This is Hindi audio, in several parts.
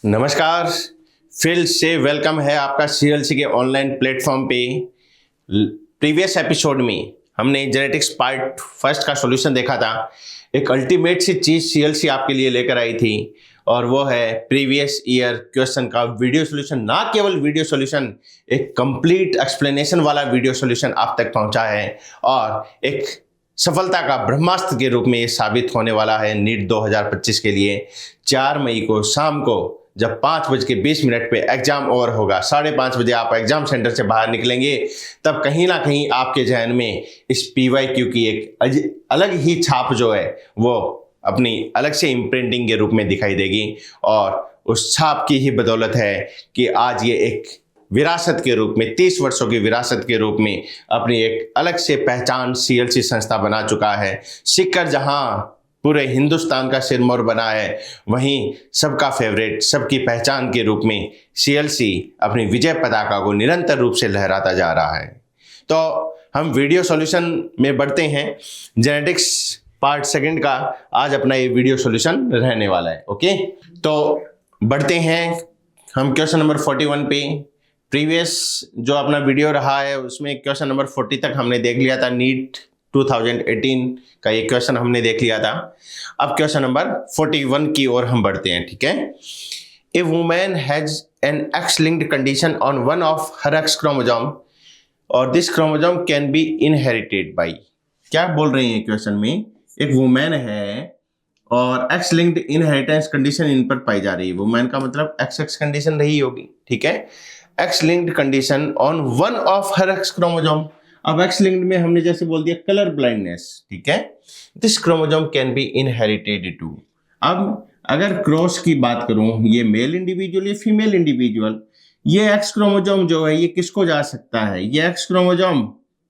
नमस्कार। फिर से वेलकम है आपका सीएलसी के ऑनलाइन प्लेटफॉर्म पे। प्रीवियस एपिसोड में हमने जेनेटिक्स पार्ट फर्स्ट का सॉल्यूशन देखा था। एक अल्टीमेट सी चीज़ सीएलसी आपके लिए लेकर आई थी और वो है प्रीवियस ईयर क्वेश्चन का वीडियो सॉल्यूशन। ना केवल वीडियो सॉल्यूशन, एक कंप्लीट एक्सप्लेनेशन वाला वीडियो सॉल्यूशन आप तक पहुंचा है और एक सफलता का ब्रह्मास्त्र के रूप में ये साबित होने वाला है नीट 2025 के लिए। 4 मई को शाम को जब 5:20 पे एग्जाम ओवर होगा, 5:30 बजे आप एग्जाम सेंटर से बाहर निकलेंगे, तब कहीं ना कहीं आपके जहन में इस पीवाईक्यू की एक अलग ही छाप जो है वो अपनी अलग से इम्प्रिंटिंग के रूप में दिखाई देगी। और उस छाप की ही बदौलत है कि आज ये एक विरासत के रूप में, 30 वर्षों की विरासत के रूप में अपनी एक अलग से पहचान सीएलसी संस्था बना चुका है। सिक्कर जहां पूरे हिंदुस्तान का सिरमौर बना है, वहीं सबका फेवरेट, सबकी पहचान के रूप में सीएलसी अपनी विजय पताका को निरंतर रूप से लहराता जा रहा है। तो हम वीडियो सॉल्यूशन में बढ़ते हैं। जेनेटिक्स पार्ट सेकंड का आज अपना ये वीडियो सॉल्यूशन रहने वाला है। ओके, तो बढ़ते हैं हम क्वेश्चन नंबर 41 पे। प्रीवियस जो अपना वीडियो रहा है उसमें क्वेश्चन नंबर 40 तक हमने देख लिया था। नीट 2018 का ये क्वेश्चन हमने देख लिया था। अब क्वेश्चन नंबर 41 की ओर हम बढ़ते हैं। ठीक है। A women has an X linked condition on one of her X chromosome और this chromosome can be inherited by. क्या बोल रही है क्वेश्चन में? एक वुमेन है और x linked inheritance condition in पर पाई जा रही है। वुमेन का मतलब एक्स कंडीशन रही होगी। ठीक है। X linked condition on one of her X chromosome. अब एक्स लिंक्ड में हमने जैसे बोल दिया कलर ब्लाइंडनेस। ठीक है। This chromosome can be inherited to. अब अगर क्रॉस की बात करूं, ये मेल इंडिविजुअल, ये फीमेल इंडिविजुअल, ये एक्स क्रोमोसोम जो है ये किसको जा सकता है? ये एक्स क्रोमोसोम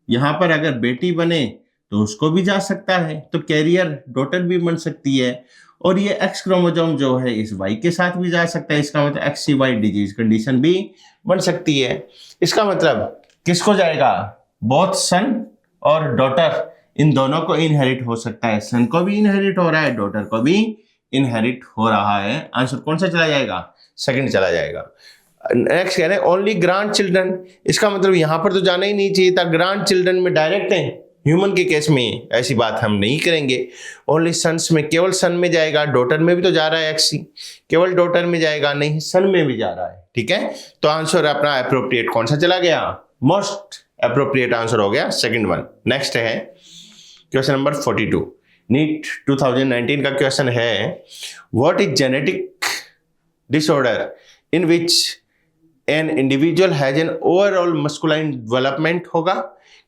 यहां पर अगर बेटी बने तो उसको भी जा सकता है, तो कैरियर डॉटर भी बन सकती है। और ये एक्स क्रोमोसोम जो है इस वाई के साथ भी जा सकता है। इसका मतलब XCY डिजीज कंडीशन भी बन सकती है। इसका मतलब किसको जाएगा? बोथ सन और डॉटर, इन दोनों को इनहेरिट हो सकता है। सन को भी इनहेरिट हो रहा है, डॉटर को भी इनहेरिट हो रहा है। आंसर कौन सा चला जाएगा? सेकंड चला जाएगा। नेक्स्ट कह रहे हैं ओनली ग्रैंड चिल्ड्रन। इसका मतलब यहां पर तो जाना ही नहीं चाहिए था, ग्रैंड चिल्ड्रन में डायरेक्ट है। ह्यूमन के केस में ऐसी बात हम नहीं करेंगे। ओनली सन्स में केवल सन में जाएगा, डॉटर में भी तो जा रहा है एक्स, केवल डॉटर में जाएगा नहीं, सन में भी जा रहा है। ठीक है। तो आंसर अपना अप्रोप्रिएट कौन सा चला गया? मोस्ट अप्रोप्रिएट आंसर हो गया सेकंड वन। नेक्स्ट है क्वेश्चन नंबर 42। नीट 2019 का क्वेश्चन है what is genetic disorder in which an individual has an overall masculine development होगा,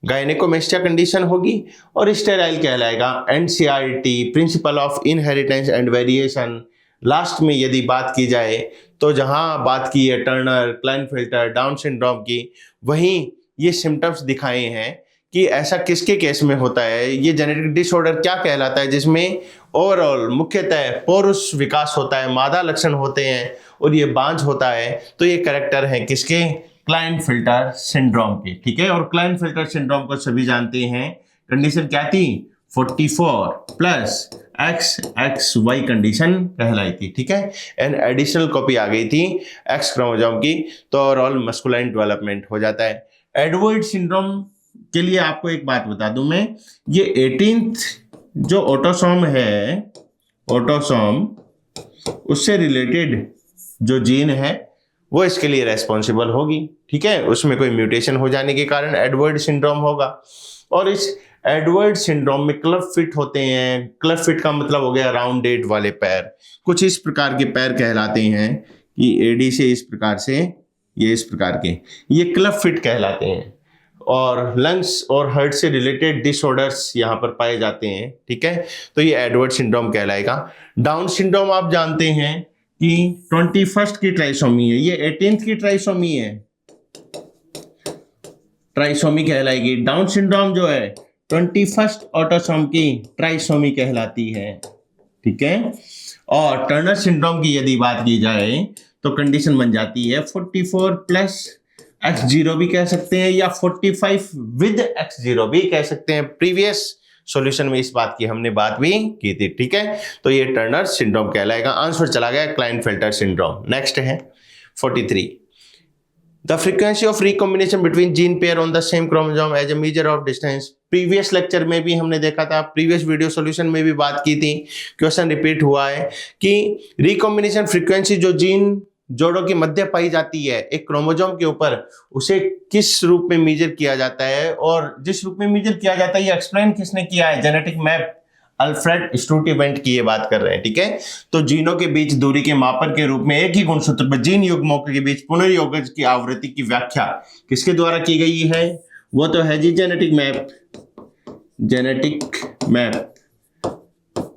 गायनेकोमेस्टिया कंडीशन होगी और स्टेराइल कहलाएगा। NCERT principle of inheritance and variation. Last में यदि बात की जाए तो जहां बात की है टर्नर, क्लाइनफेल्टर, डाउन सिंड्रोम की, वहीं ये सिम्टम्स दिखाए हैं कि ऐसा किसके केस में होता है। ये जेनेटिक डिसऑर्डर क्या कहलाता है? जिसमें ओवरऑल मुख्यतः पौरुष विकास होता है, मादा लक्षण होते हैं और ये बांझ होता है। तो ये कैरेक्टर है किसके? क्लाइनफेल्टर सिंड्रोम के। ठीक है। और क्लाइनफेल्टर सिंड्रोम को सभी जानते हैं। कंडीशन क्या थी? 44 प्लस XXY कंडीशन कहलाई थी। ठीक है। एंड एडिशनल कॉपी आ गई थी एक्स क्रोमोसोम की, तो ओवरऑल मस्कुलाइन डेवलपमेंट हो जाता है। एडवर्ड सिंड्रोम के लिए आपको एक बात बता दूं मैं, ये 18th जो ऑटोसोम है, ऑटोसोम उससे रिलेटेड जो जीन है वो इसके लिए रेस्पॉन्सिबल होगी। ठीक है। उसमें कोई म्यूटेशन हो जाने के कारण एडवर्ड सिंड्रोम होगा। और इस एडवर्ड सिंड्रोम में क्लब फिट होते हैं। क्लब फिट का मतलब हो गया राउंडेड वाले पैर। कुछ इस प्रकार के पैर कहलाते हैं कि एडी से इस प्रकार से, ये इस प्रकार के, ये क्लब फिट कहलाते हैं। और लंग्स और हार्ट से रिलेटेड डिसऑर्डर्स यहाँ पर पाए जाते हैं। ठीक है। तो ये एडवर्ड सिंड्रोम कहलाएगा। डाउन सिंड्रोम आप जानते हैं कि 21st की ट्राइसोमी है, ये 18th की ट्राइसोमी है, ट्राइसोमी कहलाएगी। डाउन सिंड्रोम जो है 21st ऑटोसोम की ट्राइसोमी कहलाती है। ठीक है। और टर्नर सिंड्रोम की यदि बात की जाए तो कंडीशन बन जाती है 44 प्लस X0 भी कह सकते हैं या 45 विद X0 भी कह सकते हैं। प्रीवियस सॉल्यूशन में इस बात की हमने बात भी की थी, ठीक है। तो ये टर्नर सिंड्रोम कहलाएगा। आंसर चला गया क्लाइनफेल्टर सिंड्रोम। नेक्स्ट है 43, the frequency of recombination between gene pair on the same chromosome as a measure of distance. Previous lecture में भी हमने देखा था, प्रीवियस वीडियो सॉल्यूशन में भी बात की थी, क्वेश्चन रिपीट हुआ है कि रिकॉम्बिनेशन फ्रीक्वेंसी जो जीन जोड़ों की मध्य पाई जाती है एक क्रोमोसोम के ऊपर, उसे किस रूप में मेजर किया जाता है, और जिस रूप में मेजर किया जाता है ये एक्सप्लेन किसने किया है, जेनेटिक मैप अल्फ्रेड स्टुटीवेंट की ये बात कर रहे हैं, ठीक है। तो जीनों के बीच दूरी के मापन के रूप में एक ही गुणसूत्र पर जीन युग्मों के बीच पुनर्योगज की आवृत्ति की व्याख्या किसके द्वारा की गई है, वो तो है जी जेनेटिक मैप,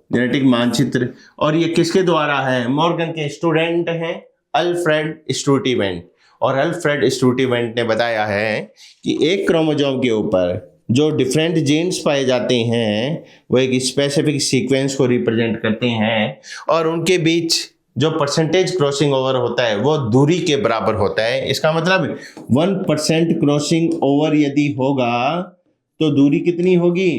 जेनेटिक मानचित्र। और ये किसके द्वारा है, मॉर्गन के स्टूडेंट हैं अल्फ्रेड स्टुटीवेंट। और अल्फ्रेड स्टुटीवेंट ने बताया है कि एक क्रोमोसोम के ऊपर जो डिफरेंट जीन्स पाए जाते हैं वो एक स्पेसिफिक सीक्वेंस को रिप्रेजेंट करते हैं, और उनके बीच जो परसेंटेज क्रॉसिंग ओवर होता है वो दूरी के बराबर होता है। इसका मतलब 1% क्रॉसिंग ओवर यदि होगा तो दूरी कितनी होगी,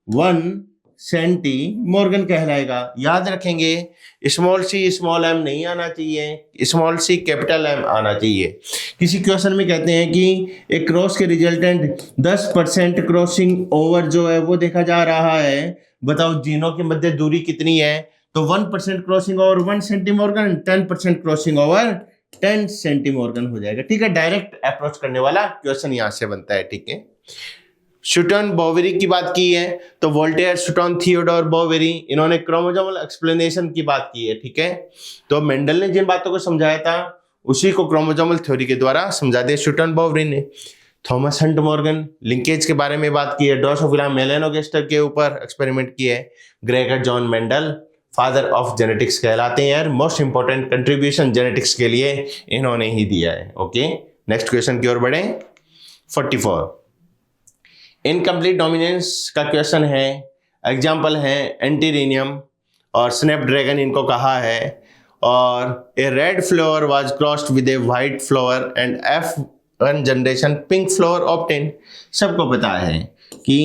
1 सेंटी मॉर्गन कहलाएगा। याद रखेंगे स्मॉल सी स्मॉल एम नहीं आना चाहिए, स्मॉल सी कैपिटल एम आना चाहिए। किसी क्वेश्चन में कहते हैं कि एक क्रॉस के रिजल्टेंट 10% क्रॉसिंग ओवर जो है वो देखा जा रहा है, बताओ जीनों के मध्य दूरी कितनी है, तो 1% क्रॉसिंग ओवर 1 सेंटीमॉर्गन, 10% क्रॉसिंग ओवर 10 सेंटीमॉर्गन हो जाएगा, ठीक है। डायरेक्ट अप्रोच करने वाला क्वेश्चन यहां से बनता है, ठीक है। शूटन बोवेरी की बात की है तो वोल्टेयर, शूटन, थियोडोर बोवेरी, इन्होंने क्रोमोसोमल एक्सप्लेनेशन की बात की है, ठीक है। तो मेंडल ने जिन बातों को समझाया था उसी को क्रोमोसोमल थ्योरी के द्वारा समझा दिया शूटन बोवेरी ने। थॉमस हंट मॉर्गन लिंकेज के बारे में बात की है, ड्रोसोफिला मेलानोगास्टर के ऊपर एक्सपेरिमेंट किए है। Gregor John Mendel father of genetics कहलाते हैं यार, मोस्ट इंपॉर्टेंट कंट्रीब्यूशन जेनेटिक्स के लिए इन्होंने ही दिया है, ओके। नेक्स्ट क्वेश्चन की ओर बढ़े। 44, इनकम्प्लीट डोमिनेंस का क्वेश्चन है। एग्जाम्पल है एंटीरिनियम और स्नैपड्रैगन, इनको कहा है। और a red flower was crossed with a white flower and F1 generation pink flower obtain. सबको पता है कि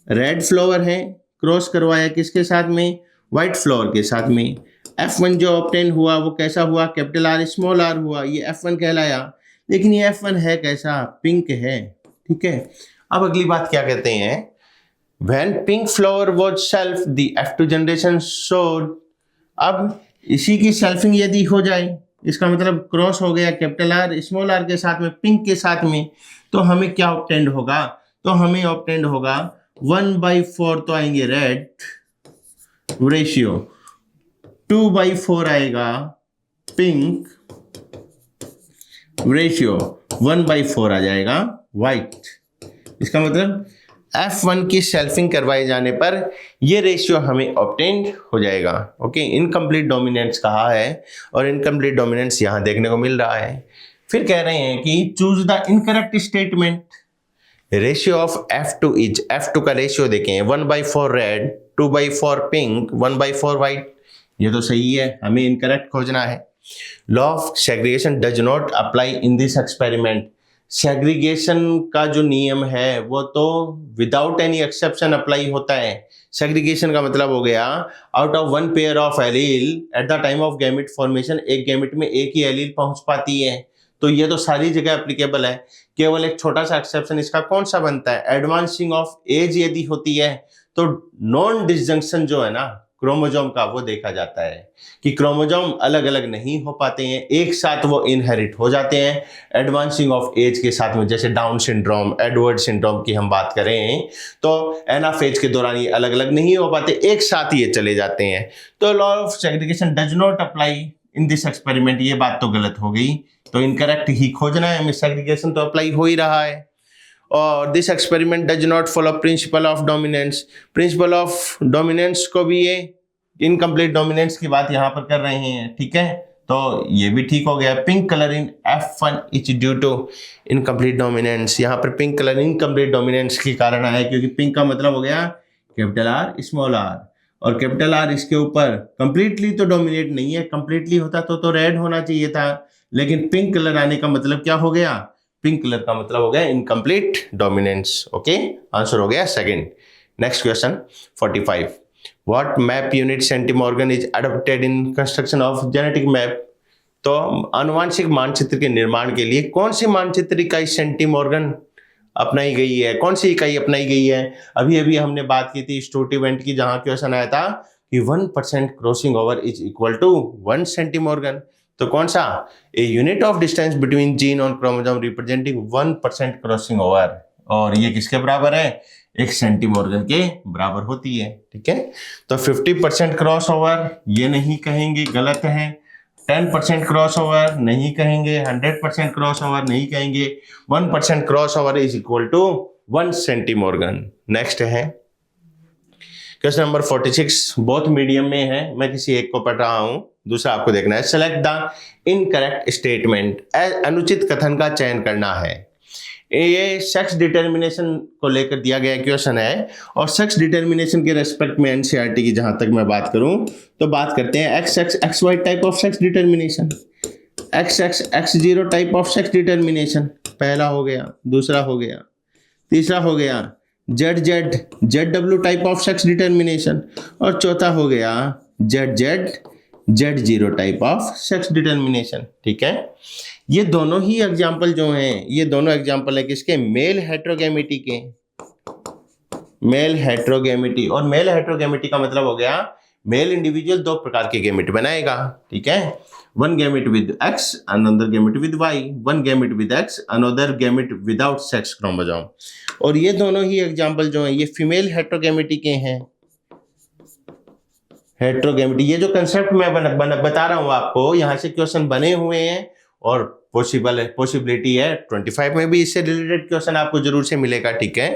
रेड फ्लावर है, क्रॉस करवाया किसके साथ में, वाइट फ्लावर के साथ में। F1 जो ऑब्टेन हुआ वो कैसा हुआ, कैपिटल R स्मॉल r हुआ, ये F1 कहलाया। लेकिन ये F1 है कैसा, पिंक है, ठीक है। अब अगली बात क्या कहते हैं, when pink flower was self the F2 generation showed। अब इसी की सेल्फिंग यदि हो जाए, इसका मतलब क्रॉस हो गया कैपिटल R स्मॉल r के साथ में, पिंक के साथ में, तो हमें क्या ऑब्टेंड होगा, तो हमें ऑब्टेंड होगा 1/4 तो आएंगे रेड रेशियो, 2/4 आएगा पिंक रेशियो, 1/4 आ जाएगा व्हाइट। इसका मतलब F1 की सेल्फिंग करवाए जाने पर ये रेशियो हमें ऑब्टेन्ड हो जाएगा, ओके। इनकम्प्लीट डोमिनेंस कहा है और इनकम्प्लीट डोमिनेंस यहां देखने को मिल रहा है। फिर कह रहे हैं कि choose the incorrect statement. Ratio of F2 is, F2 का रेशियो देखें 1/4 रेड, 2/4 पिंक, 1/4 व्हाइट। ये तो सही है, हमें इनकरेक्ट खोजना है। Law of segregation does not apply in this experiment. Segregation का जो नियम है वो तो विदाउट एनी एक्सेप्शन अप्लाई होता है। सेग्रीगेशन का मतलब हो गया out of 1 pair of allele at the time of gamete formation, एक गैमेट में एक ही एलील पहुंच पाती है, तो ये तो सारी जगह एप्लीकेबल है। केवल एक छोटा सा एक्सेप्शन इसका कौन सा बनता है, एडवांसिंग ऑफ एज यदि होती है तो नॉन डिसजंक्शन जो है ना क्रोमोसोम का वो देखा जाता है कि क्रोमोसोम अलग अलग नहीं हो पाते हैं, एक साथ वो इनहेरिट हो जाते हैं एडवांसिंग ऑफ एज के साथ में। जैसे डाउन सिंड्रोम, एडवर्ड सिंड्रोम की हम बात करें तो एन ऑफ एज के दौरान ये अलग अलग नहीं हो पाते, एक साथ ये चले जाते हैं। तो law of segregation does not apply in this experiment, ये बात तो गलत हो गई, तो इनकरेक्ट ही खोजना है हमें। सेग्रीगेशन तो अप्लाई हो ही रहा है। और this experiment does not follow principle of dominance. Principle of dominance को भी ये इनकम्प्लीट डोमिनेंस की बात यहाँ पर कर रहे हैं, ठीक है, तो ये भी ठीक हो गया। Pink colour in F1 is due to incomplete dominance. यहाँ पर पिंक कलर इनकम्प्लीट डोमिनेंस के कारण है क्योंकि पिंक का मतलब हो गया कैपिटल R स्मॉल r, और कैपिटल R इसके ऊपर कंप्लीटली तो डोमिनेट नहीं है, कंप्लीटली होता तो रेड होना चाहिए था, लेकिन पिंक कलर आने का मतलब क्या हो गया, पिंक कलर का मतलब हो गया इनकम्प्लीट डोमिनेंस, ओके। आंसर हो गया second. Next question 45, what map unit centimorgan is adopted in construction of genetic map. तो आनुवांशिक मानचित्र के निर्माण के लिए कौन सी मानचित्र इकाई सेंटीमॉर्गन अपनाई गई है, कौन सी इकाई अपनाई गई है। अभी अभी हमने बात की थी स्टूट इवेंट की, जहां क्वेश्चन आया था कि 1% crossing over is equal to 1 centimorgan. तो कौन सा, a unit of distance between gene on chromosome representing 1% crossing over, और ये किसके बराबर है, 1 सेंटीमॉर्गन के बराबर होती है। ठीक है, तो 50% क्रॉस ओवर ये नहीं कहेंगे, गलत है। 10% क्रॉस ओवर नहीं कहेंगे, 100% क्रॉस ओवर नहीं कहेंगे, 1% cross over is equal to 1 centimorgan. Next है क्वेश्चन नंबर 46, बहुत मीडियम में है, मैं किसी एक को पढ़ रहा हूं, दूसरा आपको देखना है। सेलेक्ट द इनकरेक्ट स्टेटमेंट, अनुचित कथन का चयन करना है। ये सेक्स डिटर्मिनेशन को लेकर दिया गया क्वेश्चन है, और सेक्स डिटर्मिनेशन के रेस्पेक्ट में एनसीईआरटी की जहां तक मैं बात करूं तो बात करते हैं XX type of sex determination, XX type of sex determination, पहला हो गया, दूसरा हो गया, तीसरा हो गया ZW type of sex determination, और चौथा हो गया Z0 type of sex determination. ठीक है, ये दोनों ही एग्जाम्पल जो हैं, ये दोनों एग्जाम्पल है किसके, मेल हेट्रोगेमिटी के, मेल हेट्रोगेमिटी। और मेल हेट्रोगेमिटी का मतलब हो गया मेल इंडिविजुअल 2 प्रकार के गैमेट बनाएगा। ठीक है, 1 gamete with X, another gamete with Y, 1 gamete with X, another gamete without sex chromosome. और ये दोनों ही एग्जाम्पल जो हैं ये फीमेल हेट्रोगेमिटी के हैं। हेट्रोगेमिटी, ये जो कंसेप्ट मैं बता रहा हूं आपको, यहां से क्वेश्चन बने हुए हैं और पॉसिबिलिटी है 25 में भी इससे रिलेटेड क्वेश्चन आपको जरूर से मिलेगा। ठीक है,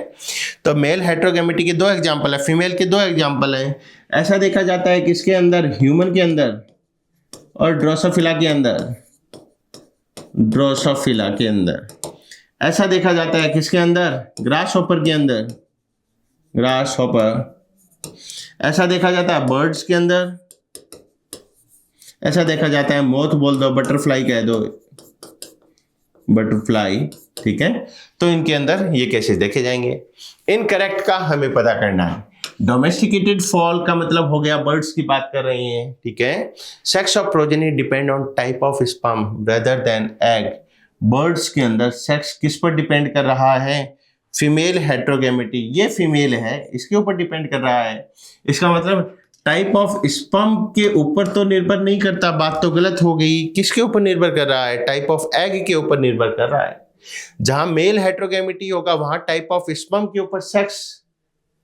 तो मेल हेट्रोगेमिटी के 2 एग्जांपल है, फीमेल के 2 एग्जांपल है। ऐसा देखा जाता है किसके अंदर, ह्यूमन के अंदर और ड्रोसोफिला के अंदर, ड्रोसोफिला के अंदर। ऐसा देखा जाता है किसके अंदर, ग्रास हॉपर के अंदर, ग्रास हॉपर। ऐसा देखा जाता है बर्ड्स के अंदर। ऐसा देखा जाता है, मोथ बोल दो, बटरफ्लाई कह दो, बटरफ्लाई। ठीक है, तो इनके अंदर ये केसेस देखे जाएंगे। इनकरेक्ट का हमें पता करना है। डोमेस्टिकेटेड फॉल का मतलब हो गया, बर्ड्स की बात कर रही हैं। ठीक है, sex of progeny depend on type of sperm rather than egg. Birds के अंदर सेक्स किस पर डिपेंड कर रहा है, फीमेल हेट्रोगेमिटी, ये फीमेल है, इसके ऊपर डिपेंड कर रहा है। इसका मतलब टाइप ऑफ स्पर्म के ऊपर तो निर्भर नहीं करता, बात तो गलत हो गई। किसके ऊपर निर्भर कर रहा है, टाइप ऑफ एग के ऊपर निर्भर कर रहा है। जहां मेल हेट्रोगेमिटी होगा वहां टाइप ऑफ स्पर्म के ऊपर सेक्स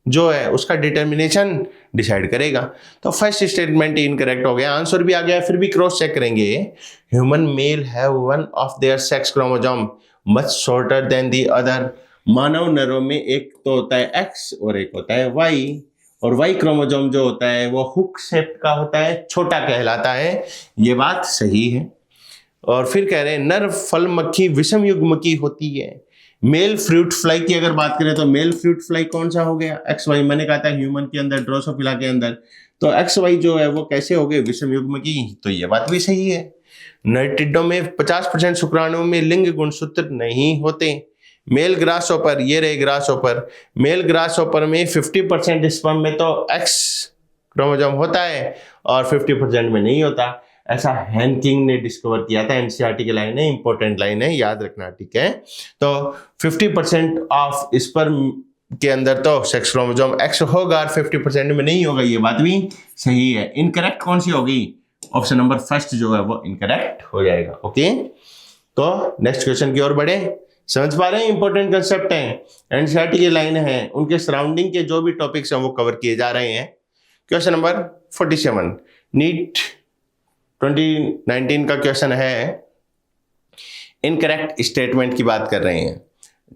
जो है उसका डिटर्मिनेशन डिसाइड करेगा। तो फर्स्ट स्टेटमेंट इनकरेक्ट हो गया, आंसर भी आ गया, फिर भी क्रॉस चेक करेंगे। Human male have one of their sex chromosome much shorter than the other. मानव नरों में एक तो होता है X और एक होता है Y, और Y क्रोमोसोम जो होता है वो हुक शेप का होता है, छोटा कहलाता है। ये बात सही है। और फिर कह रहे हैं नर फल मक्खी विषम युग्म की होती है। मेल फ्रूट फ्लाई की अगर बात करें तो मेल फ्रूट फ्लाई कौन सा हो गया, XY। मैंने कहा था ह्यूमन के अंदर, ड्रोसोफिला के अंदर, तो XY जो है वो कैसे हो गए, विषम युग्म की। तो ये बात भी सही है। नर टिड्डों में 50% शुक्राणुओं में लिंग गुणसूत्र नहीं होते। मेल ग्रासहॉपर, ये रहे ग्रासहॉपर, मेल ग्रासहॉपर में 50% स्पर्म में तो X क्रोमोसोम होता है और 50% में नहीं होता। ऐसा हैनकिंग ने डिस्कवर किया था। एनसीईआरटी की लाइन है, इंपॉर्टेंट लाइन है, याद रखना। ठीक है, तो 50% ऑफ स्पर्म के अंदर तो सेक्स क्रोमोसोम X होगा और 50% में नहीं होगा। ये बात भी सही है। इनकरेक्ट कौन सी होगी, ऑप्शन नंबर फर्स्ट जो है वो इनकरेक्ट हो जाएगा। ओके, तो नेक्स्ट क्वेश्चन की ओर बढ़े। समझ पा रहे हैं, इंपॉर्टेंट कंसेप्ट है, एनसीईआरटी की लाइन है, उनके सराउंडिंग के जो भी टॉपिक्स हैं वो कवर किए जा रहे हैं। क्वेश्चन नंबर 47 नीट 2019 का क्वेश्चन है, इनकरेक्ट स्टेटमेंट की बात कर रहे हैं।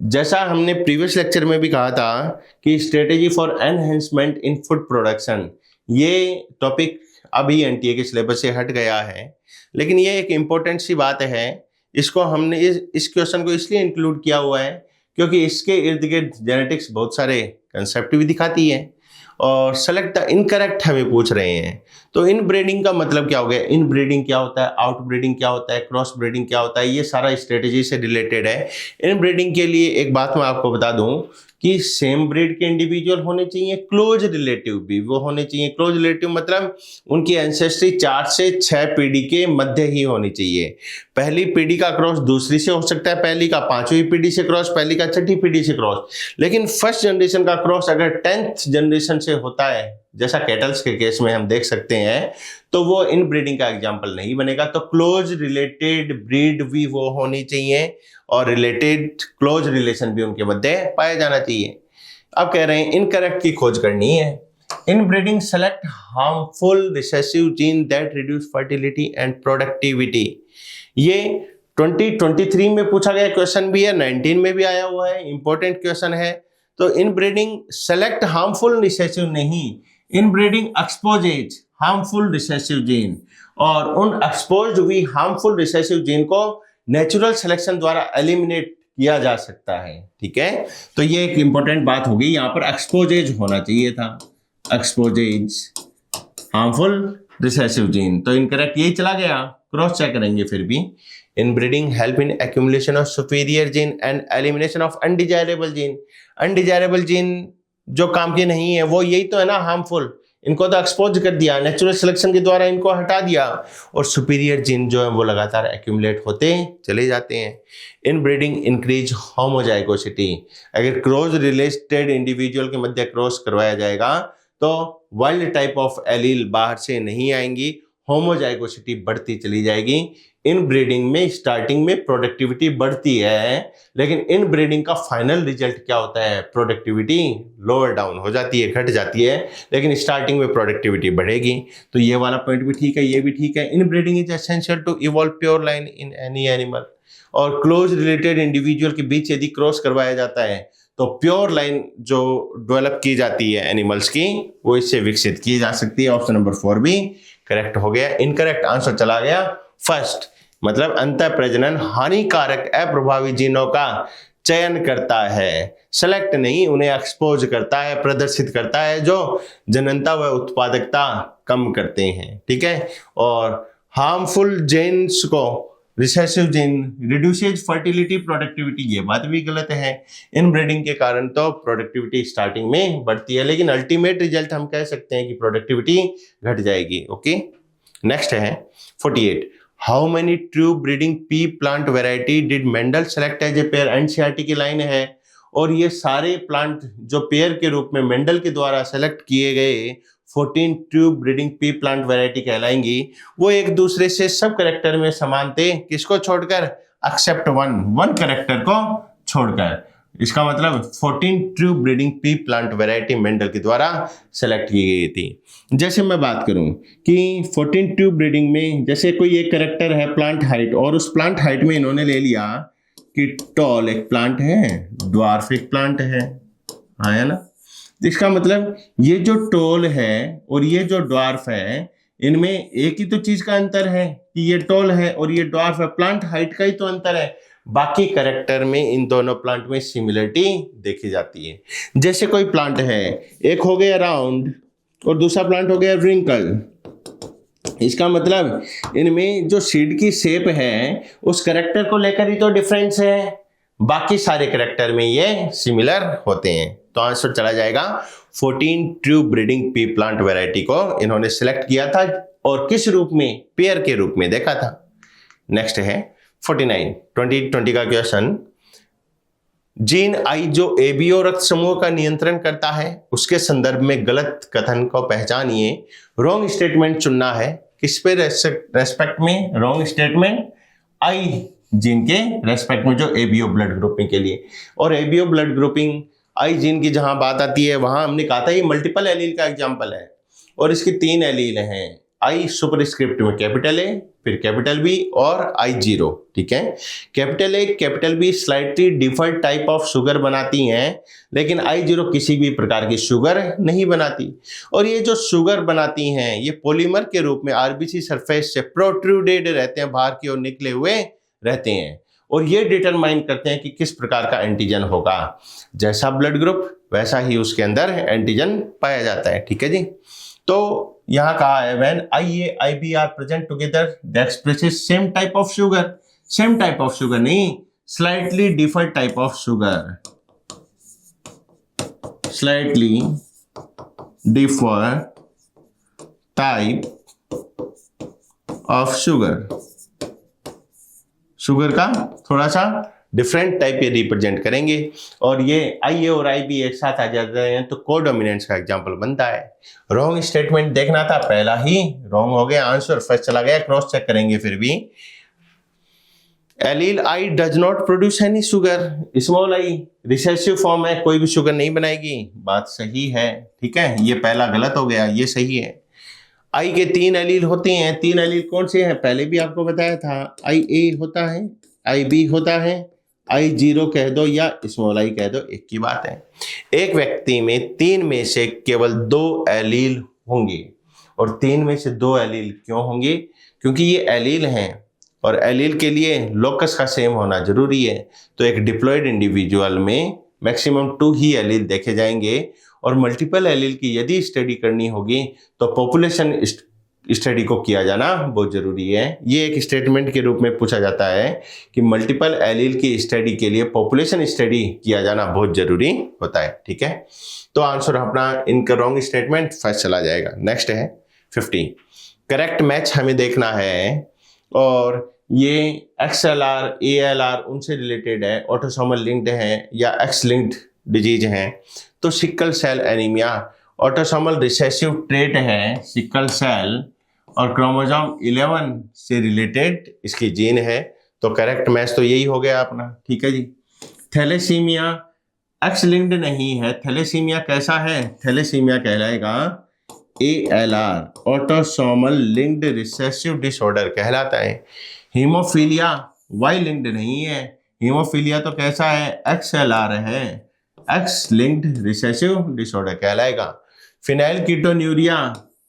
जैसा हमने प्रीवियस लेक्चर में भी कहा था कि strategy for enhancement in food production, ये टॉपिक अभी एनटीए के सिलेबस से हट गया है, लेकिन ये एक इम्पोर्टेंट सी बात है। इसको हमने इस क्वेश्चन को इसलिए इंक्लूड किया हुआ है क्योंकि इसके इर्द गिर्द जेनेटिक्स बहुत सारे कंसेप्ट भी दिखाती है और सेलेक्ट द इनकरेक्ट हमें पूछ रहे हैं। तो इन ब्रीडिंग का मतलब क्या हो गया, इन ब्रीडिंग क्या होता है, आउट ब्रीडिंग क्या होता है, क्रॉस ब्रीडिंग क्या होता है, ये सारा स्ट्रेटेजी से रिलेटेड है। इन ब्रीडिंग के लिए एक बात मैं आपको बता दूं कि सेम ब्रीड के इंडिविजुअल होने चाहिए, क्लोज रिलेटिव भी वो होने चाहिए। क्लोज रिलेटिव मतलब उनकी एंसेस्ट्री 4 से 6 पीढ़ी के मध्य ही होनी चाहिए। पहली पीढ़ी का क्रॉस दूसरी से हो सकता है, पहली का 5वीं पीढ़ी से क्रॉस, पहली का 6ठी पीढ़ी से क्रॉस। लेकिन फर्स्ट जनरेशन का क्रॉस अगर 10th जनरेशन से होता है, जैसा कैटल्स के केस में हम देख सकते हैं, तो वो इन ब्रीडिंग का एग्जाम्पल नहीं बनेगा। तो क्लोज रिलेटेड ब्रीड भी वो होनी चाहिए और रिलेटेड क्लोज रिलेशन भी उनके मध्य पाया जाना चाहिए। अब कह रहे हैं इनकरेक्ट की खोज करनी है। In breeding select harmful recessive gene that reduce fertility and productivity. ये 2023 में पूछा गया क्वेश्चन भी है, 19 में भी आया हुआ है, इंपॉर्टेंट क्वेश्चन है। तो inbreeding select harmful recessive नहीं, inbreeding exposes harmful recessive gene, और उन एक्सपोज्ड हुई हार्मफुल रिसेसिव जीन को नेचुरल सिलेक्शन द्वारा एलिमिनेट किया जा सकता है। ठीक है, तो ये एक इंपॉर्टेंट बात होगी, यहाँ पर एक्सपोजेज होना चाहिए था, एक्सपोजेज हार्मफुल रिसेसिव जीन। तो इनकरेक्ट यही चला गया, क्रॉस चेक करेंगे फिर भी। Inbreeding help in accumulation of superior gene and elimination of undesirable gene. Undesirable gene जो काम के नहीं है वो यही तो है ना, हार्मफुल, इनको तो एक्सपोज कर दिया, नेचुरल सिलेक्शन के द्वारा इनको हटा दिया, और सुपीरियर जीन जो है वो लगातार एक्यूमुलेट होते चले जाते हैं। इन ब्रीडिंग इंक्रीज होमोजाइगोसिटी। अगर क्रॉस रिलेटेड इंडिविजुअल के मध्य क्रॉस करवाया जाएगा तो वाइल्ड टाइप ऑफ एलील बाहर से नहीं आएंगी, होमोजाइगोसिटी बढ़ती चली जाएगी। इन ब्रीडिंग में स्टार्टिंग में प्रोडक्टिविटी बढ़ती है, लेकिन इन ब्रीडिंग का फाइनल रिजल्ट क्या होता है, प्रोडक्टिविटी लोअर डाउन हो जाती है, घट जाती है, लेकिन स्टार्टिंग में प्रोडक्टिविटी बढ़ेगी। तो ये वाला पॉइंट भी ठीक है, ये भी ठीक है। In breeding is essential to evolve pure line in any animal. और क्लोज रिलेटेड इंडिविजुअल के बीच यदि क्रॉस करवाया जाता है तो प्योर लाइन जो डेवलप की जाती है एनिमल्स की, वो इससे विकसित की जा सकती है। ऑप्शन नंबर 4 भी करेक्ट हो गया। इनकरेक्ट आंसर चला गया फर्स्ट, मतलब अंतः प्रजनन हानिकारक अप्रभावी जीनों का चयन करता है, सेलेक्ट नहीं, उन्हें एक्सपोज करता है, प्रदर्शित करता है, जो जननता व उत्पादकता कम करते हैं। ठीक है, और हार्मफुल जीन्स को recessive gene reduces fertility productivity, ये बात भी गलत है। इन ब्रीडिंग के कारण तो प्रोडक्टिविटी स्टार्टिंग में बढ़ती है, लेकिन अल्टीमेट रिजल्ट हम कह सकते हैं कि प्रोडक्टिविटी घट जाएगी। ओके, नेक्स्ट है 48। How many true breeding pea plant variety did Mendel select as a pair. NCERT की लाइन है, और ये सारे प्लांट जो पेयर के रूप में मेंडल के द्वारा सेलेक्ट किए गए 14 true breeding pea plant variety कहलाएंगी। वो एक दूसरे से सब कैरेक्टर में समान थे, किसको छोड़कर, एक्सेप्ट वन कैरेक्टर को छोड़कर। इसका मतलब 14 true breeding pea plant variety Mendel के द्वारा सेलेक्ट की गई थी। जैसे मैं बात करूं कि 14 ट्रू ब्रीडिंग में जैसे कोई एक कैरेक्टर है प्लांट हाइट, और उस प्लांट हाइट में इन्होंने ले लिया कि टॉल एक प्लांट है, ड्वार्फ एक प्लांट है, आया ना। इसका मतलब ये जो टॉल है और ये जो ड्वार्फ है, इनमें एक ही तो चीज का अंतर है कि ये टॉल है और ये ड्वार्फ है, प्लांट हाइट का ही तो अंतर है। बाकी कैरेक्टर में इन दोनों प्लांट में सिमिलरिटी देखी जाती है। जैसे कोई प्लांट है, एक हो गया राउंड और दूसरा प्लांट हो गया रिंकल, इसका मतलब इनमें जो सीड की शेप है उस कैरेक्टर को लेकर ही तो डिफरेंस है, बाकी सारे कैरेक्टर में ये सिमिलर होते हैं। तो आंसर चला जाएगा 14 true breeding pea plant variety को इन्होंने सिलेक्ट किया था, और किस रूप में, पेयर के रूप में देखा था। नेक्स्ट है 49, 2020 का क्वेश्चन। जीन आई जो एबीओ रक्त समूह का नियंत्रण करता है, उसके संदर्भ में गलत कथन को पहचानिए। रॉन्ग स्टेटमेंट चुनना है, किस पे रेस्पेक्ट में, रॉन्ग स्टेटमेंट आई जीन के रेस्पेक्ट में, जो एबीओ ब्लड ग्रुपिंग के लिए। और एबीओ ब्लड ग्रुपिंग आई जीन की जहां बात आती है वहां हमने कहा था ये मल्टीपल एलील का एग्जांपल है, और इसकी 3 एलील हैं। आई सुपरस्क्रिप्ट में कैपिटल ए, फिर कैपिटल बी और I0। ठीक है, capital A capital be slightly different type of sugar बनाती हैं, लेकिन I0 किसी भी प्रकार की शुगर नहीं बनाती। और ये जो शुगर बनाती हैं ये पॉलीमर के रूप में आरबीसी सरफेस से प्रोट्रूडेड रहते हैं, बाहर की ओर निकले हुए रहते हैं, और ये डिटरमाइन करते हैं कि किस प्रकार का एंटीजन होगा। जैसा ब्लड ग्रुप वैसा ही उसके अंदर एंटीजन पाया जाता है। ठीक है जी, तो यहाँ कहा है when IA IB are present together that expresses same type of sugar, same type of sugar नहीं, slightly different type of sugar. Slightly differ type of sugar का थोड़ा सा डिफरेंट टाइप ये रिप्रेजेंट करेंगे, और ये आई ए और आई बी एक साथ आ जाते हैं तो कोडोमिनेंस का एग्जांपल बनता है। रॉन्ग स्टेटमेंट देखना था, पहला ही रॉन्ग हो गया, आंसर फर्स्ट चला गया, क्रॉस चेक करेंगे फिर भी। Allele I does not produce any sugar, small I recessive form है, कोई भी शुगर नहीं बनाएगी, बात सही है, ठीक है, ये पहला गलत हो गया, ये सही है। आई के 3 एलील होते हैं, 3 एलील कौन से हैं पहले भी आपको बताया था, आई ए होता है, आई बी होता है, आई 0 कह दो या स्मॉल आई कह दो, एक की बात है। एक व्यक्ति में 3 में से केवल 2 एलील होंगे, और 3 में से 2 एलील क्यों होंगे, क्योंकि ये एलील हैं और एलील के लिए लोकस का सेम होना जरूरी है। तो एक डिप्लॉयड इंडिविजुअल में मैक्सिमम 2 ही एलील देखे जाएंगे, और मल्टीपल एलील की यदि स्टडी करनी होगी तो पॉपुलेशन स्टडी को किया जाना बहुत जरूरी है। ये एक स्टेटमेंट के रूप में पूछा जाता है कि मल्टीपल एलील की स्टडी के लिए पॉपुलेशन स्टडी किया जाना बहुत जरूरी होता है, ठीक है। तो आंसर अपना इनका रॉन्ग स्टेटमेंट फर्स्ट चला जाएगा। नेक्स्ट है 50, करेक्ट मैच हमें देखना है, और ये XLR ALR उनसे रिलेटेड है, ऑटोसोमल लिंक्ड है या एक्स लिंक्ड डिजीज है। तो sickle cell anaemia autosomal recessive trait है, सिकल सेल, और क्रोमोसोम 11 से रिलेटेड इसकी जीन है, तो करेक्ट मैच तो यही हो गया अपना, ठीक है जी। थैलेसीमिया एक्स लिंक्ड नहीं है, थैलेसीमिया कैसा है, थैलेसीमिया कहलाएगा ALR autosomal linked recessive disorder कहलाता है। हीमोफीलिया वाई लिंक्ड नहीं है, हीमोफीलिया तो कैसा है, XLR है, एक्स लिंक्ड रिसेसिव डिसऑर्डर कहलाएगा। फिनाइल कीटोन्यूरिया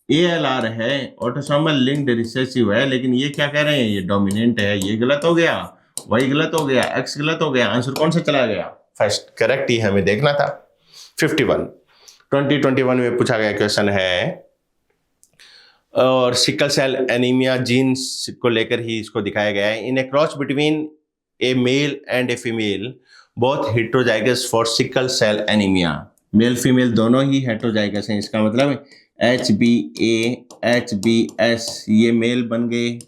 ALR है, ऑटोसोमल लिंक्ड रिसेसिव है, लेकिन ये क्या कह रहे हैं, ये डोमिनेंट है, ये गलत हो गया, वाई गलत हो गया, एक्स गलत हो गया, आंसर कौन सा चला गया, फर्स्ट करेक्ट ही हमें देखना था। 51 2021 में पूछा गया क्वेश्चन है, और सिकल सेल एनीमिया जीन्स को लेकर ही इसको दिखाया गया है। In a cross between a male and a female both heterozygous for sickle cell anaemia, male female दोनों ही हेट्रोजाइगस हैं, इसका मतलब HbA HbS ये मेल बन गए,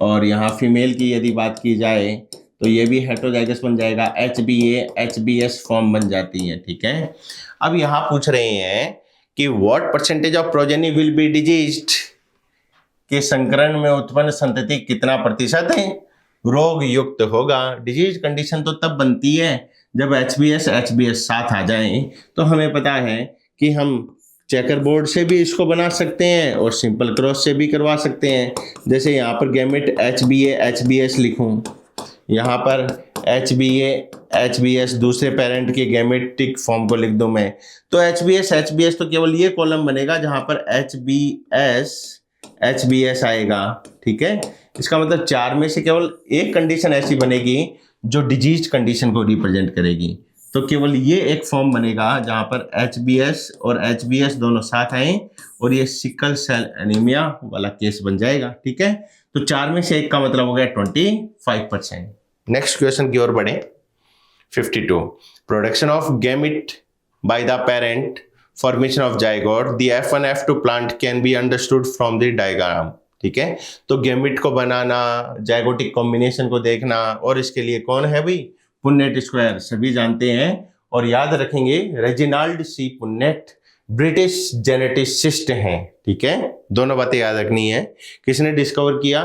और यहाँ फीमेल की यदि बात की जाए तो ये भी हेट्रोजाइगस बन जाएगा, HbA HbS फॉर्म बन जाती है, ठीक है। अब यहाँ पूछ रहे हैं कि what percentage of progeny will be diseased, के संकरण में उत्पन्न संतति कितना प्रतिशत है रोग युक्त होगा। डिजीज कंडीशन तो तब बनती है जब HbS साथ आ जाए, तो हमें पता है कि हम चेकर बोर्ड से भी इसको बना सकते हैं और सिंपल क्रॉस से भी करवा सकते हैं। जैसे यहाँ पर गैमेट HbA HbS लिखूं, यहाँ पर HbA HbS दूसरे पेरेंट के गैमेटिक फॉर्म को लिख दूं मैं, तो HbS तो केवल ये कॉलम बनेगा जहाँ पर HbS आएगा, ठीक है। इसका मतलब 4 में से केवल एक कंडीशन ऐसी बनेगी जो डिजीज कंडीशन को रिप्रेजेंट करेगी, तो केवल ये एक फॉर्म बनेगा जहाँ पर HbS और HbS दोनों साथ आए, और ये सिकल सेल एनीमिया वाला केस बन जाएगा, ठीक है। तो 4 में से एक का मतलब हो गया 25%। नेक्स्ट क्वेश्चन की ओर बढ़े। 52 production of gamete by the parent, formation of zygote, the F1 F2 plant can be understood from the diagram, ठीक है। तो गैमेट को बनाना, जाइगोटिक कॉम्बिनेशन को देखना, और इसके लिए कौन है भाई, पुन्नेट स्क्वायर, सभी जानते हैं, और याद रखेंगे रेजिनाल्ड C पुन्नेट ब्रिटिश जेनेटिसिस्ट हैं, ठीक है। दोनों बातें याद रखनी है। किसने डिस्कवर किया,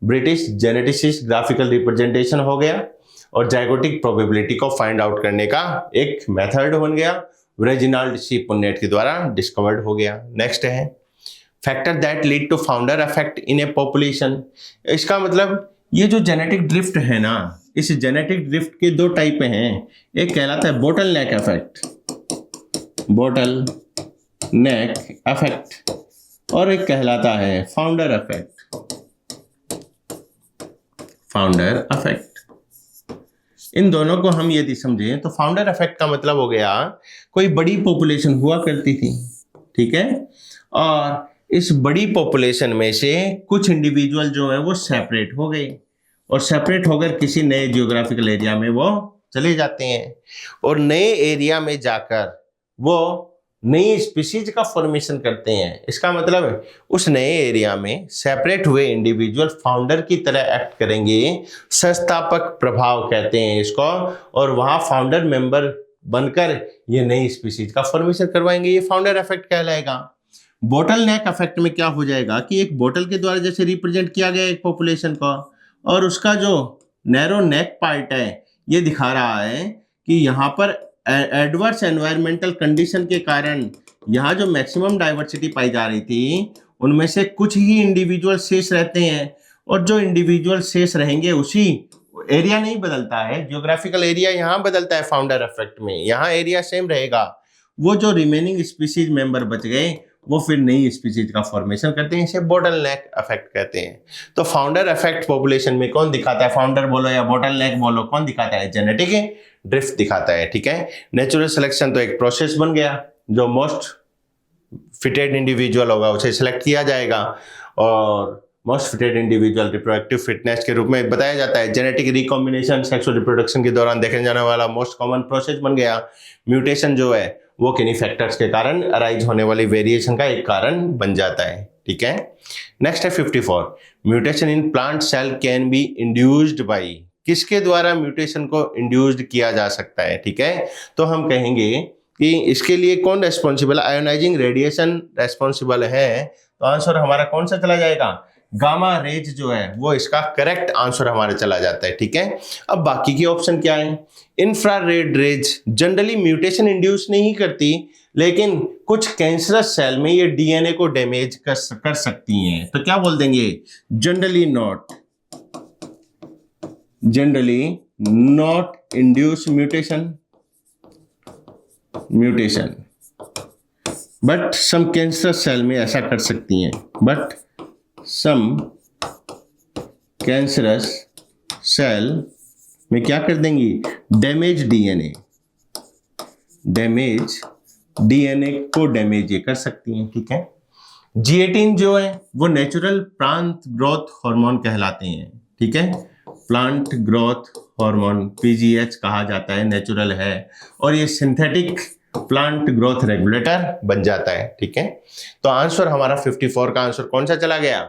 ब्रिटिश जेनेटिसिस्ट, ग्राफिकल रिप्रेजेंटेशन हो गया, और जाइगोटिक प्रोबेबिलिटी को फाइंड आउट करने का एक मेथड बन गया, रेजिनाल्ड C पुन्नेट के द्वारा डिस्कवर्ड हो गया। नेक्स्ट है factor that lead to founder effect in a population, इसका मतलब ये जो जेनेटिक ड्रिफ्ट है ना, इस जेनेटिक ड्रिफ्ट के 2 टाइप हैं, एक कहलाता है बोटल नेक इफेक्ट, बोटल नेक इफेक्ट, और एक कहलाता है फाउंडर इफेक्ट, फाउंडर इफेक्ट। इन दोनों को हम यदि समझें तो फाउंडर इफेक्ट का मतलब हो गया कोई बड़ी पॉपुलेशन हुआ करती थी, ठीक है, और इस बड़ी पॉपुलेशन में से कुछ इंडिविजुअल जो है वो सेपरेट हो गए, और सेपरेट होकर किसी नए जियोग्राफिकल एरिया में वो चले जाते हैं, और नए एरिया में जाकर वो नई स्पीशीज का फॉर्मेशन करते हैं। इसका मतलब उस नए एरिया में सेपरेट हुए इंडिविजुअल फाउंडर की तरह एक्ट करेंगे, संस्थापक प्रभाव कहते हैं इसको, और वहां फाउंडर मेंबर बनकर ये नई स्पीशीज का फॉर्मेशन करवाएंगे। ये फाउंडर इफेक्ट कहलाएगा। बोटल नेक इफेक्ट में क्या हो जाएगा कि एक बोतल के द्वारा जैसे रिप्रेजेंट किया गया एक पॉपुलेशन का, और उसका जो नैरो नेक पार्ट है ये दिखा रहा है कि यहाँ पर एडवर्स एनवायरमेंटल कंडीशन के कारण यहाँ जो मैक्सिमम डाइवर्सिटी पाई जा रही थी उनमें से कुछ ही इंडिविजुअल शेष रहते हैं, और जो इंडिविजुअल शेष रहेंगे उसी एरिया नहीं बदलता है, जियोग्राफिकल एरिया यहाँ बदलता है फाउंडर इफेक्ट में, यहाँ एरिया सेम रहेगा। वो जो रिमेनिंग स्पीशीज मेंबर बच गए वो फिर नई स्पीशीज का फॉर्मेशन करते हैं, इसे बोटल नेक इफेक्ट कहते हैं। तो फाउंडर इफेक्ट पॉपुलेशन में कौन दिखाता है, फाउंडर बोलो या बोटल नेक बोलो, कौन दिखाता है, जेनेटिक ड्रिफ्ट दिखाता है। ठीक है, नेचुरल सिलेक्शन तो एक प्रोसेस बन गया, जो मोस्ट फिटेड इंडिविजुअल होगा उसे सिलेक्ट किया जाएगा, और most fitted individual reproductive fitness के रूप में बताया जाता है। जेनेटिक रिकॉम्बिनेशन सेक्सुअल रिप्रोडक्शन के दौरान देखे जाने वाला मोस्ट कॉमन प्रोसेस बन गया। म्यूटेशन जो है वो किन्हीं फैक्टर्स के कारण अराइज होने वाली वेरिएशन का एक कारण बन जाता है। ठीक है, नेक्स्ट है 54, mutation in plant cell can be induced by, किसके द्वारा म्यूटेशन को इंड्यूस्ड किया जा सकता है। ठीक है, तो हम कहेंगे कि इसके लिए कौन रेस्पॉन्सिबल, आयोनाइजिंग रेडिएशन रेस्पॉन्सिबल है, तो आंसर हमारा कौन सा चला जाएगा, गामा रेज जो है वो इसका करेक्ट आंसर हमारे चला जाता है। ठीक है, अब बाकी के ऑप्शन क्या है, infrared rays generally mutation induce नहीं करती, लेकिन कुछ कैंसरस सेल में ये डीएनए को डैमेज कर सकती हैं, तो क्या बोल देंगे, generally not induce mutation but some cancerous cell में ऐसा कर सकती हैं, बट सम कैंसरस सेल में क्या कर देंगी, डैमेज डीएनए को डैमेज ये कर सकती हैं। ठीक है, G18 जो है वो नेचुरल प्लांट ग्रोथ हार्मोन कहलाते हैं। ठीक है, प्लांट ग्रोथ हार्मोन PGH कहा जाता है, नेचुरल है, और ये सिंथेटिक प्लांट ग्रोथ रेगुलेटर बन जाता है। ठीक है, तो आंसर हमारा 54 का आंसर कौन सा चला गया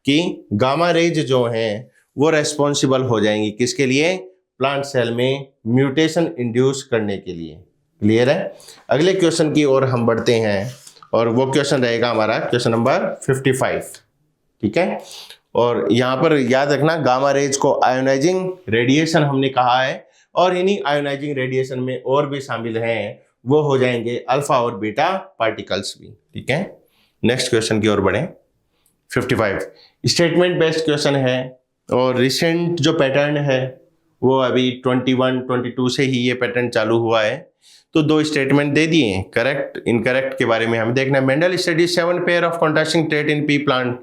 कि गामा रेज जो हैं वो रेस्पॉन्सिबल हो जाएंगी किसके लिए, प्लांट सेल में म्यूटेशन इंड्यूस करने के लिए। क्लियर है, अगले क्वेश्चन की ओर हम बढ़ते हैं, और वो क्वेश्चन रहेगा हमारा क्वेश्चन नंबर 55। ठीक है, और यहाँ पर याद रखना गामा रेज को आयोनाइजिंग रेडिएशन हमने कहा है, और इन्हीं आयोनाइजिंग रेडिएशन में और भी शामिल हैं, वो हो जाएंगे अल्फा और बीटा पार्टिकल्स भी। ठीक है, नेक्स्ट क्वेश्चन की ओर बढ़े। 55 स्टेटमेंट बेस्ड क्वेश्चन है, और रिसेंट जो पैटर्न है वो अभी 21-22 से ही ये पैटर्न चालू हुआ है। तो 2 स्टेटमेंट दे दिए, करेक्ट इनकरेक्ट के बारे में हमें देखना है। Mendel study 7 pair of contrasting trait in P plant,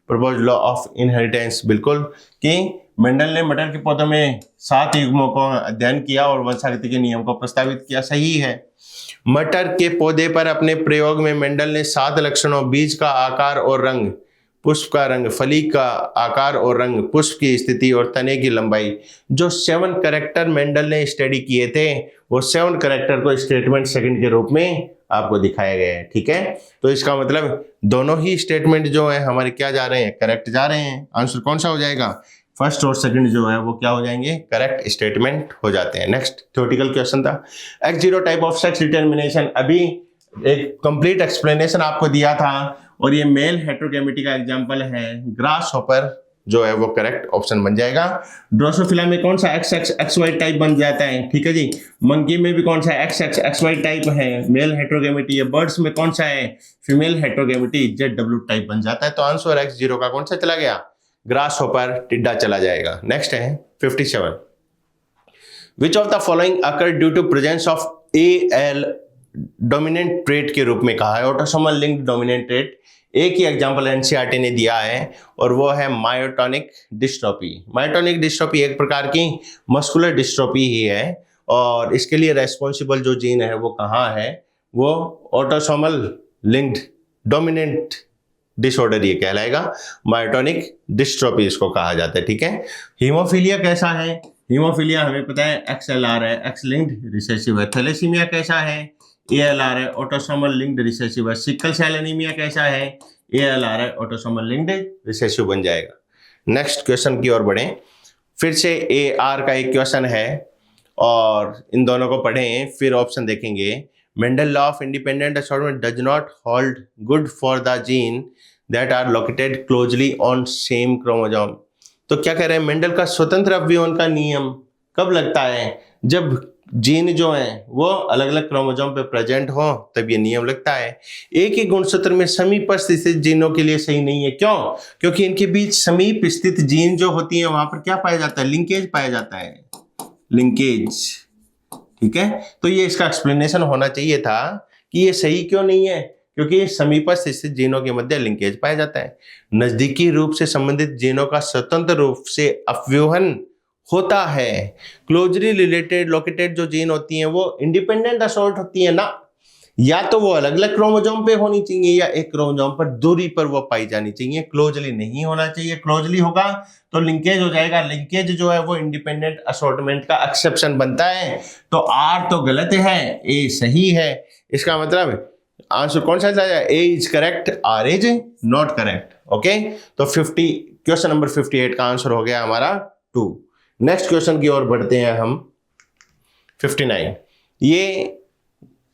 propose law of inheritance, बिल्कुल कि मेंडल ने मटर के पौधों में 7 युग्मों का अध्ययन किया और वंशागति के नियम को प्रस्तावित किया, सही है। मटर के पौधे पर अपने प्रयोग में मेंडल ने 7 लक्षणों, बीज का आकार और रंग, पुष्प का रंग, फली का आकार और रंग, पुष्प की स्थिति और तने की लंबाई, जो 7 कैरेक्टर मेंडल ने स्टडी किए थे, वो 7 कैरेक्टर को स्टेटमेंट सेकंड के रूप में आपको दिखाया गया है। ठीक है, तो इसका मतलब दोनों ही स्टेटमेंट जो है हमारे क्या जा रहे हैं, करेक्ट जा रहे हैं। आंसर कौन सा हो जाएगा, फर्स्ट और सेकंड जो है वो क्या हो जाएंगे, करेक्ट स्टेटमेंट हो जाते हैं। नेक्स्ट थ्योरेटिकल क्वेश्चन था X0 type of sex determination, अभी एक कंप्लीट एक्सप्लेनेशन आपको दिया था, और ये मेल हेट्रोगेमिटी का एग्जांपल है। ग्रास हॉपर जो है वो करेक्ट ऑप्शन बन जाएगा। ड्रोसोफिला में कौन सा XXXY टाइप बन जाता है, ठीक है जी। मंकी में भी कौन सा XXXY टाइप है, मेल हेट्रोगेमिटी है। बर्ड्स में कौन सा है, फीमेल हेट्रोगेमिटी, ZW टाइप बन जाता है। तो आंसर X0 का कौन सा चला गया, ग्रास हॉपर, टिड्डा चला जाएगा। नेक्स्ट है 57, which of the following occur due to presence of AL dominant trait के रूप में कहा है, ऑटोसोमल लिंक्ड डोमिनेंट ट्रेट। एक ही एग्जांपल एनसीईआरटी ने दिया है, और वो है मायोटोनिक डिस्ट्रोफी। मायोटोनिक डिस्ट्रोफी एक प्रकार की मस्कुलर डिस्ट्रोफी ही है, और इसके लिए रेस्पॉन्सिबल जो जीन है वो कहाँ है, वो ऑटोसोमल लिंक्ड डोमिनेंट डिसऑर्डर ये कहलाएगा, मायोटोनिक डिस्ट्रोफी इसको कहा जाता है। ठीक है, हीमोफीलिया कैसा है, हीमोफीलिया हमें पता है XLR है, X लिंक्ड रिसेसिव है। थैलेसीमिया कैसा है, ALR है ऑटोसोमल लिंक्ड रिसेसिव है। सिकल सेल एनीमिया कैसा है? ALR है ऑटोसोमल लिंक्ड रिसेसिव बन जाएगा। नेक्स्ट क्वेश्चन की ओर बढ़ें। फिर से AR का एक क्वेश्चन है और इन दोनों को पढ़ें फिर ऑप्शन देखेंगे। Mendel law of independent assortment does not hold good for the gene that are located closely on same chromosome. तो क्या कह रहे हैं? मेंडल का स्वतंत्र अवयवों का नियम कब लगता है? जब जीन जो है वो अलग अलग क्रोमोसोम पे प्रेजेंट हो तब ये नियम लगता है। एक ही गुणसूत्र में समीप स्थित जीनों के लिए सही नहीं है। क्यों? क्योंकि इनके बीच समीप स्थित जीन जो होती है वहां पर क्या पाया जाता है? लिंकेज पाया जाता है, लिंकेज। ठीक है, तो ये इसका एक्सप्लेनेशन होना चाहिए था कि ये सही क्यों नहीं है, क्योंकि समीप स्थित जीनों के मध्य लिंकेज पाया जाता है। नजदीकी रूप से संबंधित जीनों का स्वतंत्र रूप से अवयवन होता है। क्लोजली रिलेटेड लोकेटेड जो जीन होती हैं वो इंडिपेंडेंट असॉर्ट होती है ना, या तो वो अलग अलग क्रोमोसोम पे होनी चाहिए या एक क्रोमोसोम पर दूरी पर वो पाई जानी चाहिए, क्लोजली नहीं होना चाहिए। क्लोजली होगा तो लिंकेज हो जाएगा, लिंकेज जो है वो इंडिपेंडेंट असॉर्टमेंट का एक्सेप्शन बनता है। तो आर तो गलत है, ए सही है। इसका मतलब आंसर कौन सा जाएगा? A is correct, R is not correct. Okay, तो 50 क्वेश्चन नंबर 58 का आंसर हो गया हमारा 2। नेक्स्ट क्वेश्चन की ओर बढ़ते हैं हम। 59, ये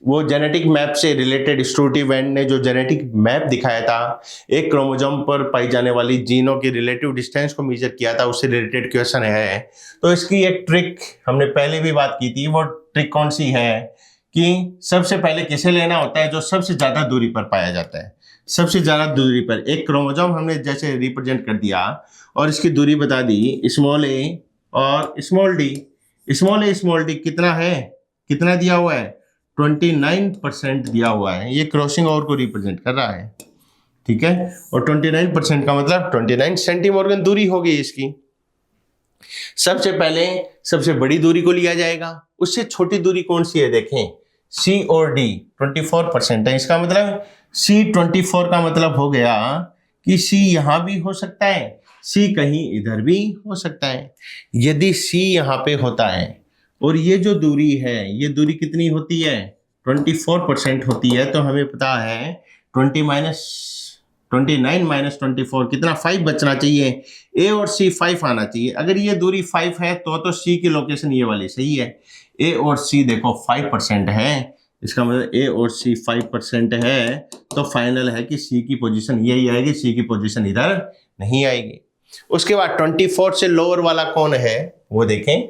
वो जेनेटिक मैप से रिलेटेड स्टूटी वैन ने जो जेनेटिक मैप दिखाया था, एक क्रोमोसोम पर पाई जाने वाली जीनों की रिलेटिव डिस्टेंस को मेजर किया था, उससे रिलेटेड क्वेश्चन है। तो इसकी एक ट्रिक हमने पहले भी बात की थी। वो ट्रिक कौन सी है कि सबसे पहले किसे लेना होता है? जो सबसे ज्यादा दूरी पर पाया जाता है। सबसे ज्यादा दूरी पर एक क्रोमोसोम हमने जैसे रिप्रेजेंट कर दिया और इसकी दूरी बता दी, स्मॉल ए और स्मॉल डी। स्मॉल डी कितना है? कितना दिया हुआ है? 29% दिया हुआ है। ये क्रॉसिंग ओवर को रिप्रेजेंट कर रहा है। ठीक है, और 29% का मतलब 29 सेंटीमोर्गन दूरी होगी इसकी। सबसे पहले सबसे बड़ी दूरी को लिया जाएगा, उससे छोटी दूरी कौन सी है? देखें, C और D 24% है। इसका मतलब C24 का मतलब हो गया कि C यहां भी हो सकता है, C कहीं इधर भी हो सकता है। यदि C यहां पे होता है और ये जो दूरी है, ये दूरी कितनी होती है? 24% होती है। तो हमें पता है 29 माइनस 24 कितना? 5 बचना चाहिए। ए और सी 5 आना चाहिए। अगर ये दूरी 5 है तो सी की लोकेशन ये वाली सही है। ए और सी देखो 5% है, इसका मतलब ए और सी 5% है, तो फाइनल है कि सी की पोजीशन यही आएगी, सी की पोजीशन इधर नहीं आएगी। उसके बाद 24 से लोअर वाला कौन है वो देखें।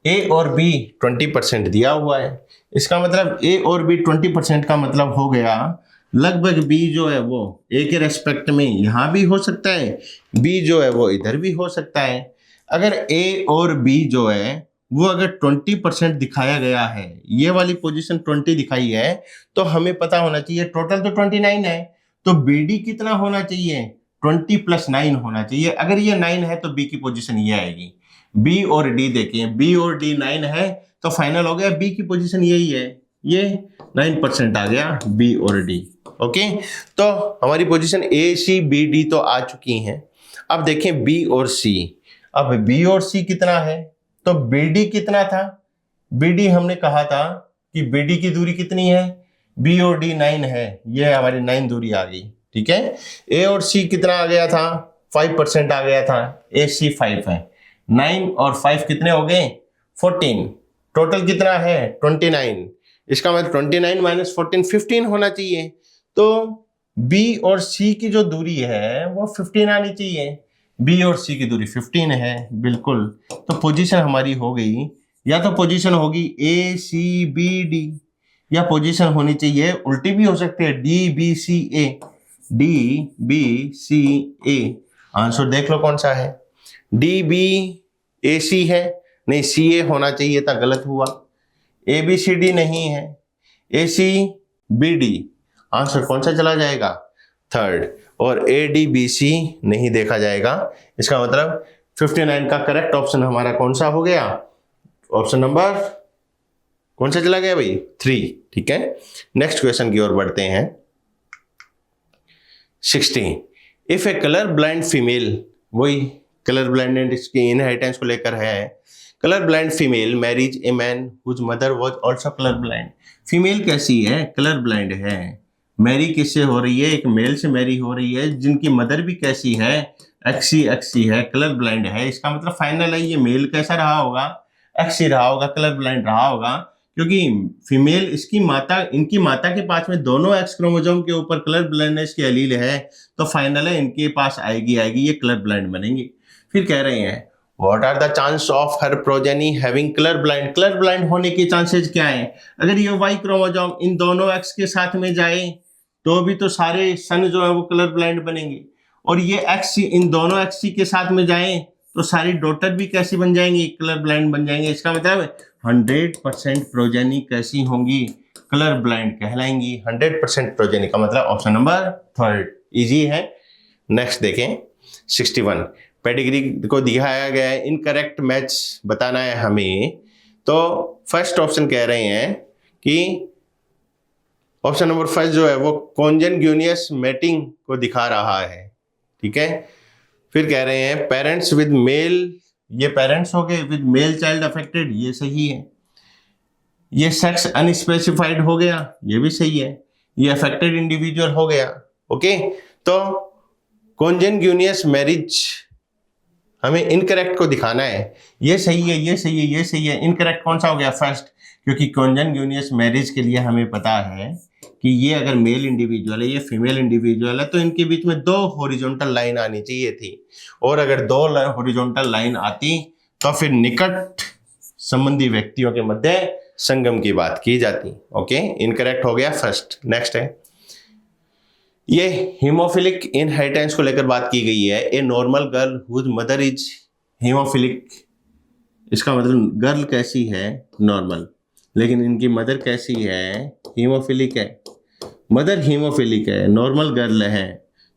ए और बी 20% दिया हुआ है। इसका मतलब ए और बी 20% का मतलब हो गया लगभग बी जो है वो ए के रेस्पेक्ट में यहां भी हो सकता है, बी जो है वो इधर भी हो सकता है। अगर ए और बी जो है वो अगर 20% दिखाया गया है, ये वाली पोजीशन 20 दिखाई है, तो हमें पता होना चाहिए टोटल तो 29 है, तो बी डी कितना होना चाहिए? 20 + 9 होना चाहिए। अगर ये 9 है तो बी की पोजीशन ये आएगी। बी और डी देखें, बी और डी 9 है तो फाइनल हो गया बी की पोजीशन यही है, ये 9% आ गया बी और डी। ओके, तो हमारी position A C B D तो आ चुकी हैं। अब देखें बी और सी। अब बी और सी कितना है? तो बी डी कितना था? बी डी हमने कहा था कि बी डी की दूरी कितनी है? बी और डी 9 है, ये हमारी 9 दूरी आ गई। ठीक है, ए और सी कितना आ गया था? 5% आ गया था। ए सी 5 है, 9 और 5 कितने हो गए? 14। टोटल कितना है? 29। इसका मतलब 29 माइनस 14 15 होना चाहिए। तो बी और सी की जो दूरी है वो 15 आनी चाहिए। बी और सी की दूरी 15 है, बिल्कुल। तो पोजीशन हमारी हो गई, या तो पोजीशन होगी ए सी बी डी, या पोजीशन होनी चाहिए उल्टी भी हो सकती है, डी बी सी ए, डी बी सी ए। आंसर देख लो कौन सा है। डी बी ए सी है, नहीं सी ए होना चाहिए था, गलत हुआ। ए बी सी डी नहीं है, ए सी बी डी। आंसर कौन सा चला जाएगा? थर्ड। और ए डी बी सी नहीं देखा जाएगा। इसका मतलब 59 का करेक्ट ऑप्शन हमारा कौन सा हो गया? ऑप्शन नंबर कौन सा चला गया भाई? 3। ठीक है, नेक्स्ट क्वेश्चन की ओर बढ़ते हैं। 60, if a colour blind female, वही कलर ब्लाइंडनेस इसकी इनहेरिटेंस को लेकर है। Colour blind female marries a man whose mother was also colour blind. Female कैसी है? कलर ब्लाइंड है। मैरी किससे हो रही है? एक मेल से मैरी हो रही है जिनकी मदर भी कैसी है? एक्सी है, कलर ब्लाइंड है। इसका मतलब फाइनल है ये मेल कैसा रहा होगा? एक्सी रहा होगा, कलर ब्लाइंड रहा होगा, क्योंकि फीमेल इनकी माता के पास में दोनों एक्स क्रोमोसोम के ऊपर कलर ब्लाइंडनेस की एलील है, तो फाइनल है इनके पास आएगी ये कलर ब्लाइंड बनेंगी। फिर कह रहे हैं what are the chance of her progeny having colour blind. Colour blind होने के चांसेस क्या है? अगर ये वाई क्रोमोसोम इन दोनों एक्स के साथ में जाए तो भी तो सारे सन जो है वो कलर ब्लाइंड बनेंगे, और ये एक्स इन दोनों एक्स के साथ में जाए तो सारी डॉटर भी कैसी बन जाएंगी? कलर ब्लाइंड बन जाएंगे। इसका मतलब 100% प्रोजेनी कैसी होंगी? Colour blind कहलाएंगी। 100% प्रोजेनी का मतलब ऑप्शन नंबर 3 इजी है। नेक्स्ट देखें 61 पेडिग्री को दिखाया गया है, इनकरेक्ट मैच बताना है हमें। तो फर्स्ट ऑप्शन कह रहे हैं कि ऑप्शन नंबर फर्स्ट जो है वो कॉन्जन्ग्यूनियस मैटिंग को दिखा रहा है, ठीक है। फिर कह रहे हैं पेरेंट्स विद मेल, ये पेरेंट्स हो गए विद मेल चाइल्ड अफेक्टेड, ये सही है। ये सेक्स अनस्पेसिफाइड हो गया, ये भी सही है। ये अफेक्टेड इंडिविजुअल हो गया, ओके। तो कॉन्जन्ग्यूनियस मैरिज हमें इनकरेक्ट को दिखाना है, ये सही है, ये सही है, ये सही है। इनकरेक्ट कौन सा हो गया? फर्स्ट, क्योंकि कॉन्जन्ग्यूनियस मैरिज के लिए हमें पता है कि ये अगर मेल इंडिविजुअल है, ये फीमेल इंडिविजुअल है, तो इनके बीच में 2 हॉरिजॉन्टल लाइन आनी चाहिए थी, और अगर 2 हॉरिजॉन्टल लाइन आती तो फिर निकट संबंधी व्यक्तियों के मध्य संगम की बात की जाती। ओके, इनकरेक्ट हो गया फर्स्ट। नेक्स्ट है ये हीमोफिलिक इनहेरिटेंस को लेकर बात की गई है। A normal girl whose mother is haemophilic, इसका मतलब गर्ल कैसी है? नॉर्मल, लेकिन इनकी मदर कैसी है? हीमोफिलिक है। मदर हीमोफिलिक है, नॉर्मल गर्ल है,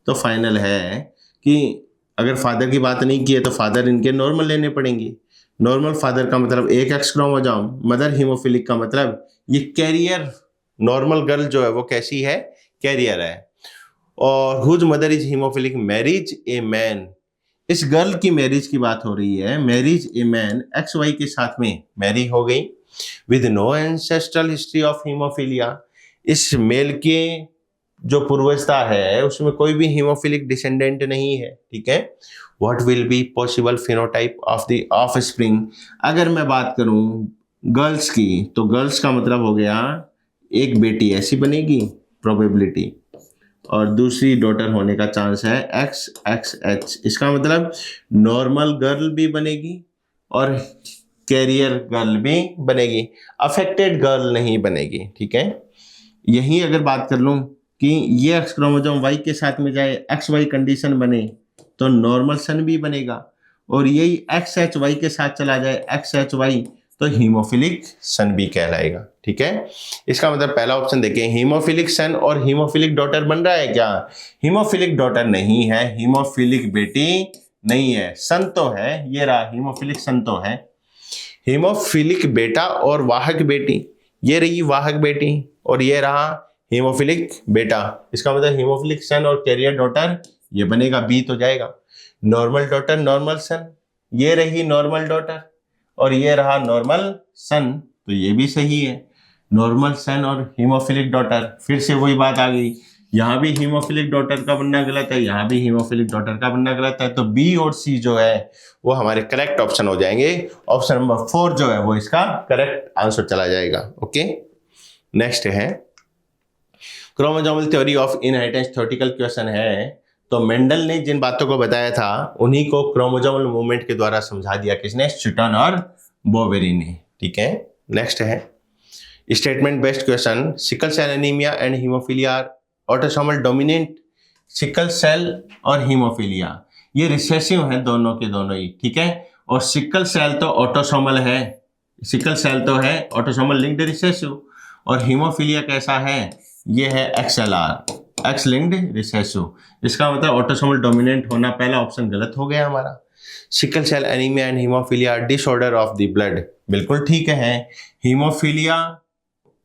तो फाइनल है कि अगर फादर की बात नहीं की है तो फादर इनके नॉर्मल लेने पड़ेंगे। नॉर्मल फादर का मतलब एक एक्स क्रोमोसोम, मदर हीमोफिलिक का मतलब ये कैरियर, नॉर्मल गर्ल जो है वो कैसी है? कैरियर है। और whose mother is haemophilic marries a man, इस गर्ल की मैरिज की बात हो रही है। Marries a man X Y के साथ में मैरी हो गई with no ancestral history of haemophilia, इस मेल के जो पूर्वजता है उसमें कोई भी हीमोफिलिक डिसेंडेंट नहीं है, ठीक है। What will be possible phenotype of the offspring, अगर मैं बात करूं गर्ल्स की, तो गर्ल्स का मतलब हो गया एक बेटी ऐसी बनेगी प्रोबेबिलिटी, और दूसरी डॉटर होने का चांस है XXH। इसका मतलब नॉर्मल गर्ल भी बनेगी और कैरियर गर्ल भी बनेगी, अफेक्टेड गर्ल नहीं बनेगी, ठीक है। यही अगर बात कर लूं कि ये एक्स क्रोमोसोम वाई के साथ में जाए, XY कंडीशन बने तो नॉर्मल सन भी बनेगा, और यही XHY के साथ चला जाए XHY तो हीमोफिलिक सन भी कहलाएगा, ठीक है। इसका मतलब पहला ऑप्शन देखें, हीमोफिलिक सन और हीमोफिलिक डॉटर बन रहा है क्या? हीमोफिलिक डॉटर नहीं है, हीमोफिलिक बेटी नहीं है, सन तो है, ये रहा हीमोफिलिक सन तो है। हीमोफिलिक बेटा और वाहक बेटी, ये रही वाहक बेटी और ये रहा हीमोफिलिक बेटा। इसका मतलब हीमोफिलिक सन और कैरियर डॉटर ये बनेगा, बी तो जाएगा। नॉर्मल डॉटर नॉर्मल सन, ये रही नॉर्मल डॉटर और ये रहा नॉर्मल सन, तो ये भी सही है। नॉर्मल सन और हीमोफिलिक डॉटर, फिर से वही बात आ गई, यहाँ भी हीमोफिलिक डॉटर का बनना गलत है, यहाँ भी हीमोफिलिक डॉटर का बनना गलत है, तो बी और सी जो है वो हमारे करेक्ट ऑप्शन हो जाएंगे। ऑप्शन नंबर 4 जो है वो इसका करेक्ट आंसर चला जाएगा। ओके, नेक्स्ट है chromosomal theory of inheritance, theoretical question है। तो मेंडल ने जिन बातों को बताया था उन्हीं को क्रोमोसोमल मूवमेंट के द्वारा समझा दिया, किसने? स्टूटन और बोवेरी ने, ठीक है। नेक्स्ट है statement based question, sickle cell anaemia and haemophilia are autosomal dominant. Sickle cell और हीमोफीलिया ये रिसेसिव हैं, दोनों के दोनों ही, ठीक है। और सिकल सेल तो ऑटोसोमल है, सिकल सेल तो है ऑटोसोमल लिंक्ड रिसेसिव, और हीमोफीलिया कैसा है? ये है XLR, एक्स लिंक्ड रिसेसिव। इसका मतलब ऑटोसोमल डोमिनेंट होना, पहला ऑप्शन गलत हो गया हमारा। Sickle cell anaemia and haemophilia disorder of the blood, बिल्कुल ठीक है। हीमोफीलिया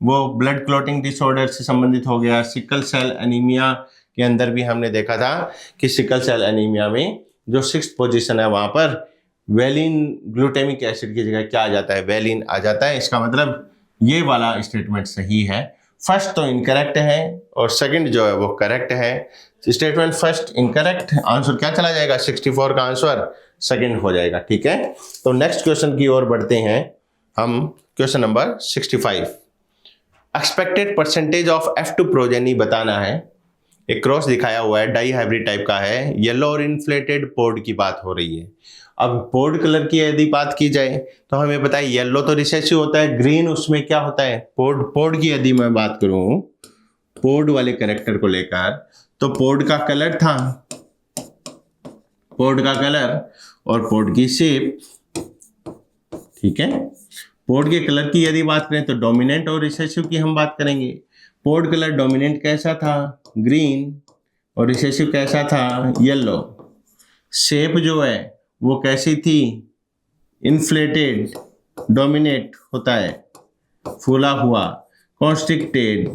वो ब्लड क्लॉटिंग डिसऑर्डर से संबंधित हो गया। सिकल सेल एनीमिया के अंदर भी हमने देखा था कि सिकल सेल एनीमिया में जो 6th पोजीशन है वहां पर वेलिन ग्लूटामिक एसिड की जगह क्या आ जाता है, वेलिन आ जाता है। इसका मतलब ये वाला स्टेटमेंट सही है। फर्स्ट तो इनकरेक्ट है और सेकंड जो है वो करेक्ट है। स्टेटमेंट फर्स्ट इनकरेक्ट, आंसर क्या चला जाएगा, 64 का आंसर सेकंड हो जाएगा। ठीक है, तो नेक्स्ट क्वेश्चन की ओर बढ़ते हैं हम। Question number 65, expected percentage of F2 progeny बताना है। एक क्रॉस दिखाया हुआ है, डाई हाइब्रिड टाइप का है, येलो और इन्फ्लेटेड पोड की बात हो रही है। अब पोड कलर की यदि बात की जाए तो हमें पता है येलो तो रिसेसिव होता है, ग्रीन उसमें क्या होता है, पोड की यदि मैं बात करूं पोड वाले कैरेक्टर को लेकर, तो पोड का कलर था, पोड का कलर और पोड की शेप। ठीक है, पोड के कलर की यदि बात करें तो डोमिनेंट और रिसेसिव की हम बात करेंगे। पोड कलर डोमिनेंट कैसा था, ग्रीन, और रिसेसिव कैसा था, येलो। शेप जो है वो कैसी थी, इन्फ्लेटेड, डोमिनेट होता है, फूला हुआ। कॉन्स्ट्रिक्टेड,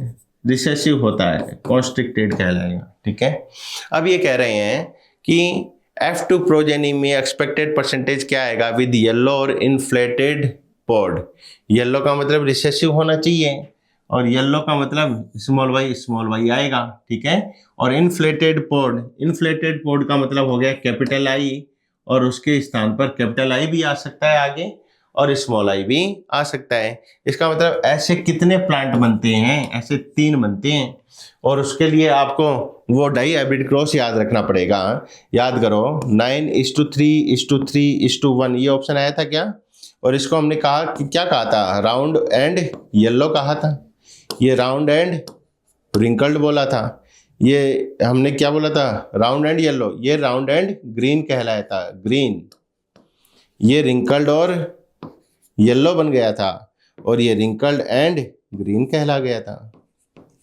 रिसेसिव होता है, कॉन्स्ट्रिक्टेड कहलाएगा। ठीक है, अब ये कह रहे हैं कि F2 प्रोजेनी में एक्सपेक्टेड परसेंटेज क्या आएगा विद येलो और इन्फ्लेटेड पोड। येलो का मतलब रिसेसिव होना चाहिए और येलो का मतलब स्मॉल वाई आएगा। ठीक है, और इन्फ्लेटेड पोड का मतलब हो गया कैपिटल आई, और उसके स्थान पर कैपिटल आई भी आ सकता है आगे और स्मॉल आई भी आ सकता है। इसका मतलब ऐसे कितने प्लांट बनते हैं, ऐसे 3 बनते हैं, और उसके लिए आपको वो डाई हाइब्रिड क्रॉस याद रखना पड़ेगा। याद करो 9:3:3:1 ये ऑप्शन आया था क्या, और इसको हमने कहा कि क्या कहा था, राउंड एंड येलो कहा था। ये राउंड एंड रिंकल्ड बोला था, ये हमने क्या बोला था, राउंड एंड येलो। ये राउंड एंड ग्रीन कहलाया था, ग्रीन। ये रिंकल्ड और येलो बन गया था, और ये रिंकल्ड एंड ग्रीन कहला गया था।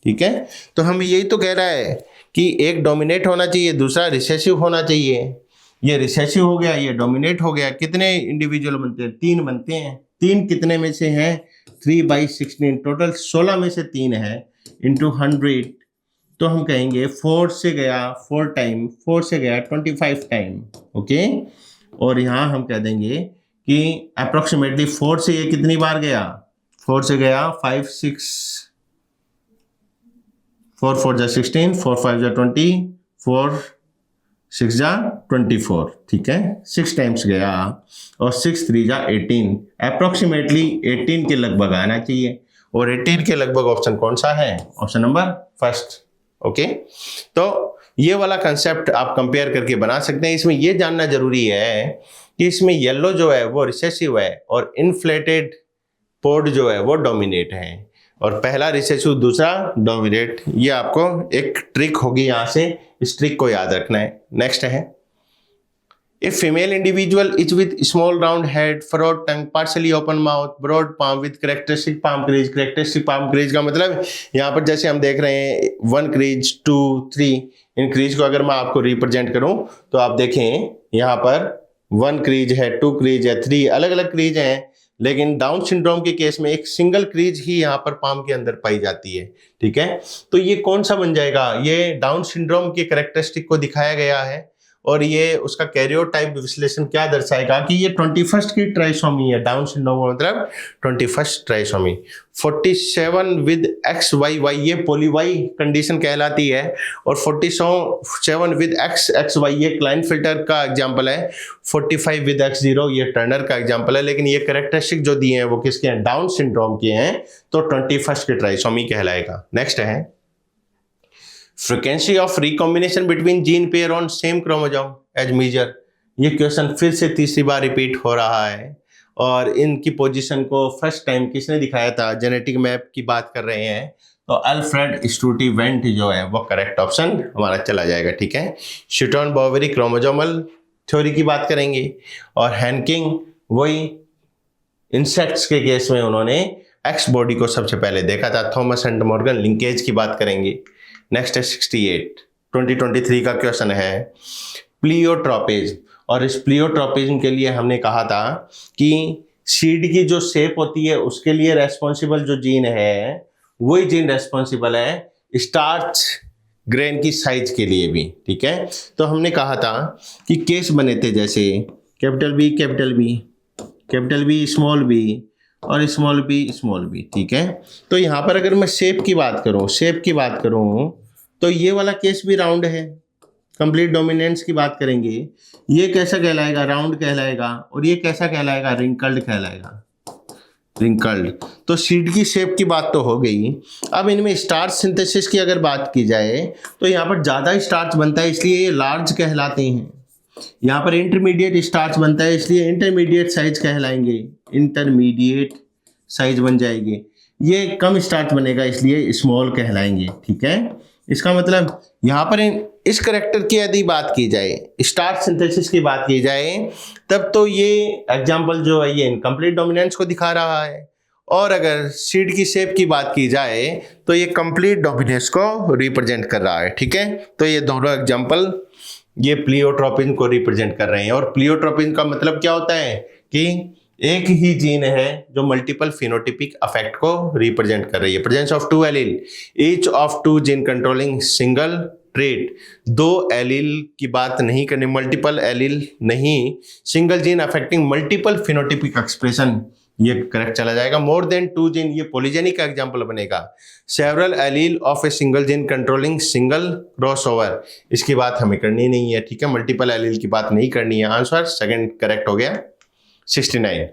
ठीक है, तो हम यही तो कह रहा है कि एक डोमिनेट होना चाहिए, दूसरा रिसेसिव होना चाहिए। ये रिसेसिव हो गया, ये डोमिनेट हो गया। कितने इंडिविजुअल बनते हैं, 3 बनते हैं। 3 कितने में से हैं, 3/16, टोटल 16 में से 3 है, इंटू 100, तो हम कहेंगे 4 से गया 4 टाइम, 4 से गया 25 टाइम। ओके, और यहाँ हम कह देंगे कि अप्रोक्सीमेटली 4 से ये कितनी बार गया, 4 से गया 5 6, 4 4 जा 16, 4 5 जा 20, 4 6 जा 24। ठीक है, 6 टाइम्स गया, और 6 3 जा 18, अप्रोक्सीमेटली 18 के लगभग आना चाहिए, और 18 के लगभग ऑप्शन कौन सा है, ऑप्शन नंबर फर्स्ट। ओके, तो ये वाला कंसेप्ट आप कंपेयर करके बना सकते हैं। इसमें ये जानना जरूरी है कि इसमें येलो जो है वो रिसेसिव है और इन्फ्लेटेड पोड जो है वो डोमिनेट है, और पहला रिसेसिव दूसरा डोमिनेट। ये आपको एक ट्रिक होगी, यहाँ से इस ट्रिक को याद रखना है। नेक्स्ट है, A female individual is with small round head, furrowed tongue, partially open mouth, broad palm with characteristic palm crease. Characteristic palm crease का मतलब यहाँ पर जैसे हम देख रहे हैं 1 क्रीज 2 3, इन क्रीज को अगर मैं आपको रिप्रेजेंट करूं तो आप देखें यहाँ पर 1 क्रीज है, 2 क्रीज है, 3 अलग अलग क्रीज हैं, लेकिन डाउन सिंड्रोम के केस में एक सिंगल क्रीज ही यहाँ पर पाम के अंदर पाई जाती है। ठीक है, तो ये कौन सा बन जाएगा, ये डाउन सिंड्रोम के कैरेक्टरिस्टिक को दिखाया गया है, और ये उसका कैरियोटाइप विश्लेषण क्या दर्शाएगा कि ये 21st की ट्राइसोमी है। डाउन सिंड्रोम का मतलब 21st ट्राइसोमी। 47 विद XYY ये पॉलीवाई कंडीशन कहलाती है, और 47 विद XXY ये क्लाइनफिल्टर का एग्जांपल है। 45 विद X0 ये टर्नर का एग्जांपल है, लेकिन ये कैरेक्टरिस्टिक जो दिए हैं वो किसके हैं, डाउन सिंड्रोम के हैं, तो 21st की ट्राइसोमी कहलाएगा। नेक्स्ट है, frequency of recombination between gene pair on same chromosome as measure. ये क्वेश्चन फिर से तीसरी बार रिपीट हो रहा है, और इनकी पोजीशन को फर्स्ट टाइम किसने दिखाया था, जेनेटिक मैप की बात कर रहे हैं, तो अल्फ्रेड स्टूटीवेंट जो है वो करेक्ट ऑप्शन हमारा चला जाएगा। ठीक है, शिटॉन बॉवेरी क्रोमोसोमल थ्योरी की बात करेंगे, और हैनकिंग वही इंसेक्ट्स के केस में उन्होंने एक्स बॉडी को सबसे पहले देखा था। थॉमस एंड मॉर्गन लिंकेज की बात करेंगे। नेक्स्ट है 68, 2023 का क्वेश्चन है प्लियोट्रोपिज्म, और इस प्लियोट्रोपिज्म के लिए हमने कहा था कि सीड की जो शेप होती है उसके लिए रेस्पॉन्सिबल जो जीन है वही जीन रेस्पॉन्सिबल है स्टार्च ग्रेन की साइज के लिए भी, ठीक है। तो हमने कहा था कि केस बने थे जैसे capital B capital B, capital B small B और स्मॉल बी, ठीक है। तो यहाँ पर अगर मैं शेप की बात करूँ तो ये वाला केस भी राउंड है। कंप्लीट डोमिनेंस की बात करेंगे, ये कैसा कहलाएगा, राउंड कहलाएगा, और ये कैसा कहलाएगा, रिंकल्ड कहलाएगा, रिंकल्ड। तो सीड की शेप की बात तो हो गई। अब इनमें स्टार्च सिंथेसिस की अगर बात की जाए तो यहाँ पर ज़्यादा स्टार्च बनता है इसलिए ये लार्ज कहलाते हैं। यहाँ पर इंटरमीडिएट स्टार्च बनता है इसलिए इंटरमीडिएट साइज कहलाएंगे, इंटरमीडिएट साइज बन जाएगी। ये कम स्टार्च बनेगा इसलिए स्मॉल कहलाएंगे, ठीक है। इसका मतलब यहाँ पर इस करेक्टर की यदि बात की जाए, स्टार्च सिंथेसिस की बात की जाए, तब तो ये एग्जाम्पल जो है ये इनकम्प्लीट डोमिनेंस को दिखा रहा है, और अगर सीड की शेप की बात की जाए तो ये कंप्लीट डोमिनेंस को रिप्रेजेंट कर रहा है, ठीक है। तो ये दोनों एग्जाम्पल ये प्लियोट्रोपिन को रिप्रेजेंट कर रहे हैं। और प्लियोट्रोपिन का मतलब क्या होता है कि एक ही जीन है जो मल्टीपल फिनोटिपिक अफेक्ट को रिप्रेजेंट कर रही है। Presence of two allele, each of two gene controlling single trait. दो एलील की बात नहीं करनी, मल्टीपल एलील नहीं, single gene affecting multiple phenotypic expression, ये करेक्ट चला जाएगा। मोर देन टू जीन, ये पॉलीजेनिक का एग्जांपल बनेगा। Several allele of a single gene controlling single crossover, इसकी बात हमें करनी नहीं है, ठीक है। मल्टीपल एलील की बात नहीं करनी है। आंसर सेकंड करेक्ट हो गया 69।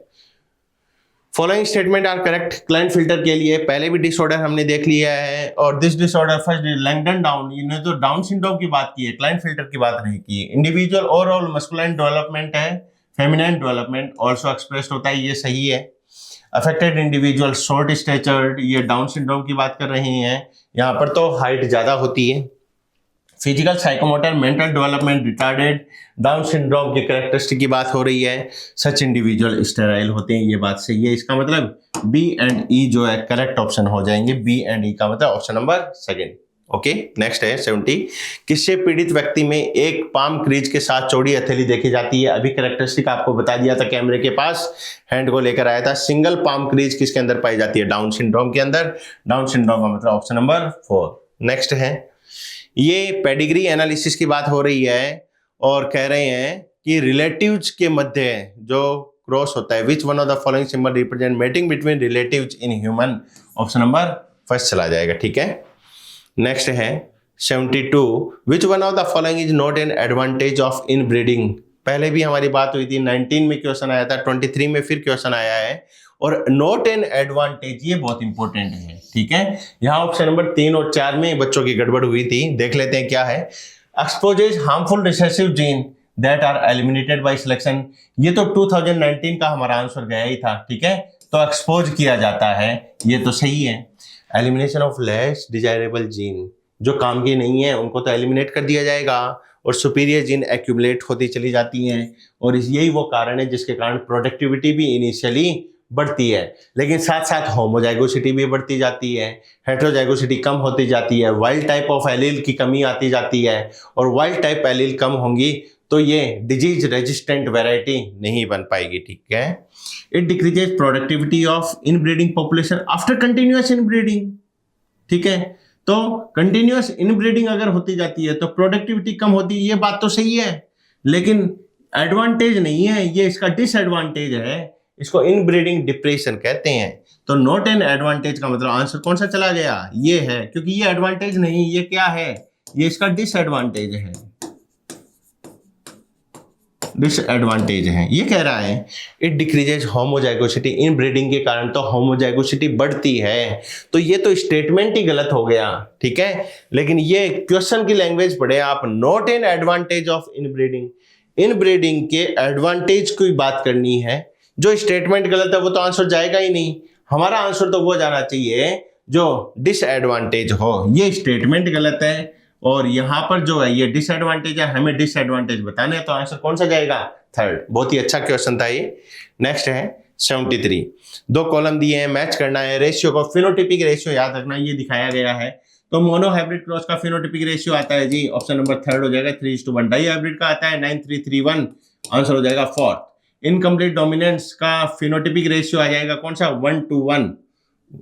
Following statement are correct. Client filter के लिए पहले भी डिसऑर्डर हमने देख लिया है, और this disorder first Langdon down, इन्होंने तो डाउन सिंड्रोम की बात की है, क्लाइंट फिल्टर की बात नहीं की। इंडिविजुअल ओवरऑल मस्कुलाइन डेवलपमेंट है, फेमिनाइन डेवलपमेंट ऑल्सो एक्सप्रेस्ड होता है, ये सही है। अफेक्टेड इंडिविजुअल शॉर्ट स्टेचर्ड, ये डाउन सिंड्रोम की बात कर रहे हैं, यहाँ पर तो हाइट ज्यादा होती है। Physical psychomotor mental development retarded, down syndrome की कैरेक्टरिस्टिक की बात हो रही है। सच इंडिविजुअल स्टेराइल होते हैं, ये बात सही है। इसका मतलब बी एंड ई जो है करेक्ट ऑप्शन हो जाएंगे। बी एंड ई का मतलब option number second. Okay, next है 70। किससे पीड़ित व्यक्ति में एक पाम क्रीज के साथ चौड़ी हथेली देखी जाती है? अभी कैरेक्टरिस्टिक आपको बता दिया था, कैमरे के पास हैंड को लेकर आया था। सिंगल पाम क्रीज किसके अंदर पाई जाती है? डाउन सिंड्रोम के अंदर। डाउन सिंड्रोम का मतलब ऑप्शन नंबर 4। नेक्स्ट है, ये पेडिग्री एनालिसिस की बात हो रही है और कह रहे हैं कि रिलेटिव्स के मध्य जो क्रॉस होता है, which one of the following symbol represent mating between relatives in human? Option number first चला जाएगा, ठीक है। नेक्स्ट है 72। Which one of the following is not an advantage of in breeding? पहले भी हमारी बात हुई थी, 19 में क्वेश्चन आया था, 23 में फिर क्वेश्चन आया है। और नॉट एन एडवांटेज ये बहुत इंपॉर्टेंट है, ठीक है। यहाँ ऑप्शन नंबर 3 और 4 में बच्चों की गड़बड़ हुई थी, देख लेते हैं क्या है। Exposes harmful recessive gene that are eliminated by selection, ये तो 2019 का हमारा आंसर गया ही था, ठीक है। तो एक्सपोज किया जाता है, ये तो सही है। Elimination of less desirable gene, जो काम की नहीं है उनको तो एलिमिनेट कर दिया जाएगा, और सुपीरियर जीन एक्यूमुलेट होती चली जाती हैं, और यही वो कारण है जिसके कारण प्रोडक्टिविटी भी इनिशियली बढ़ती है, लेकिन साथ साथ होमोजाइगोसिटी भी बढ़ती जाती है, हेटेरोजाइगोसिटी कम होती जाती है, वाइल्ड टाइप ऑफ एलील की कमी आती जाती है, और वाइल्ड टाइप एलील कम होंगी तो ये डिजीज रेजिस्टेंट वैरायटी नहीं बन पाएगी, ठीक है। It decreases productivity of inbreeding population after continuous inbreeding, ठीक है। तो कंटिन्यूअस इनब्रीडिंग अगर होती जाती है तो प्रोडक्टिविटी कम होती है, ये बात तो सही है, लेकिन एडवांटेज नहीं है, ये इसका डिसएडवांटेज है। इसको इनब्रीडिंग डिप्रेशन कहते हैं। तो नॉट एन एडवांटेज का मतलब आंसर कौन सा चला गया? ये है, क्योंकि ये एडवांटेज नहीं, ये क्या है? ये इसका डिसएडवांटेज है, डिसएडवांटेज है। ये कह रहा है it decreases homozygosity, in breeding के कारण तो होमोजाइगोसिटी बढ़ती है, तो ये तो स्टेटमेंट ही गलत हो गया, ठीक है। लेकिन ये क्वेश्चन की लैंग्वेज पढ़े आप, not an advantage of inbreeding, inbreeding के एडवांटेज की बात करनी है। जो स्टेटमेंट गलत है वो तो आंसर जाएगा ही नहीं, हमारा आंसर तो वो जाना चाहिए जो डिसएडवांटेज हो। ये स्टेटमेंट गलत है और यहाँ पर जो है ये डिसएडवांटेज है, हमें डिसएडवांटेज बताने हैं, तो आंसर कौन सा जाएगा? थर्ड। बहुत ही अच्छा क्वेश्चन था ये। नेक्स्ट है 73। 2 कॉलम दिए हैं, मैच करना है, रेशियो को, फिनोटिपिक रेशियो याद रखना, ये दिखाया गया है। तो मोनो हाइब्रिड क्रॉस का फिनोटिपिक रेशियो आता है जी, ऑप्शन नंबर 3 हो जाएगा 3:1। डाई हाइब्रिड का आता है 9:3:1, आंसर हो जाएगा 4। इनकम्प्लीट डोमिनेंस का फिनोटिपिक रेशियो आ जाएगा कौन सा? 1:1।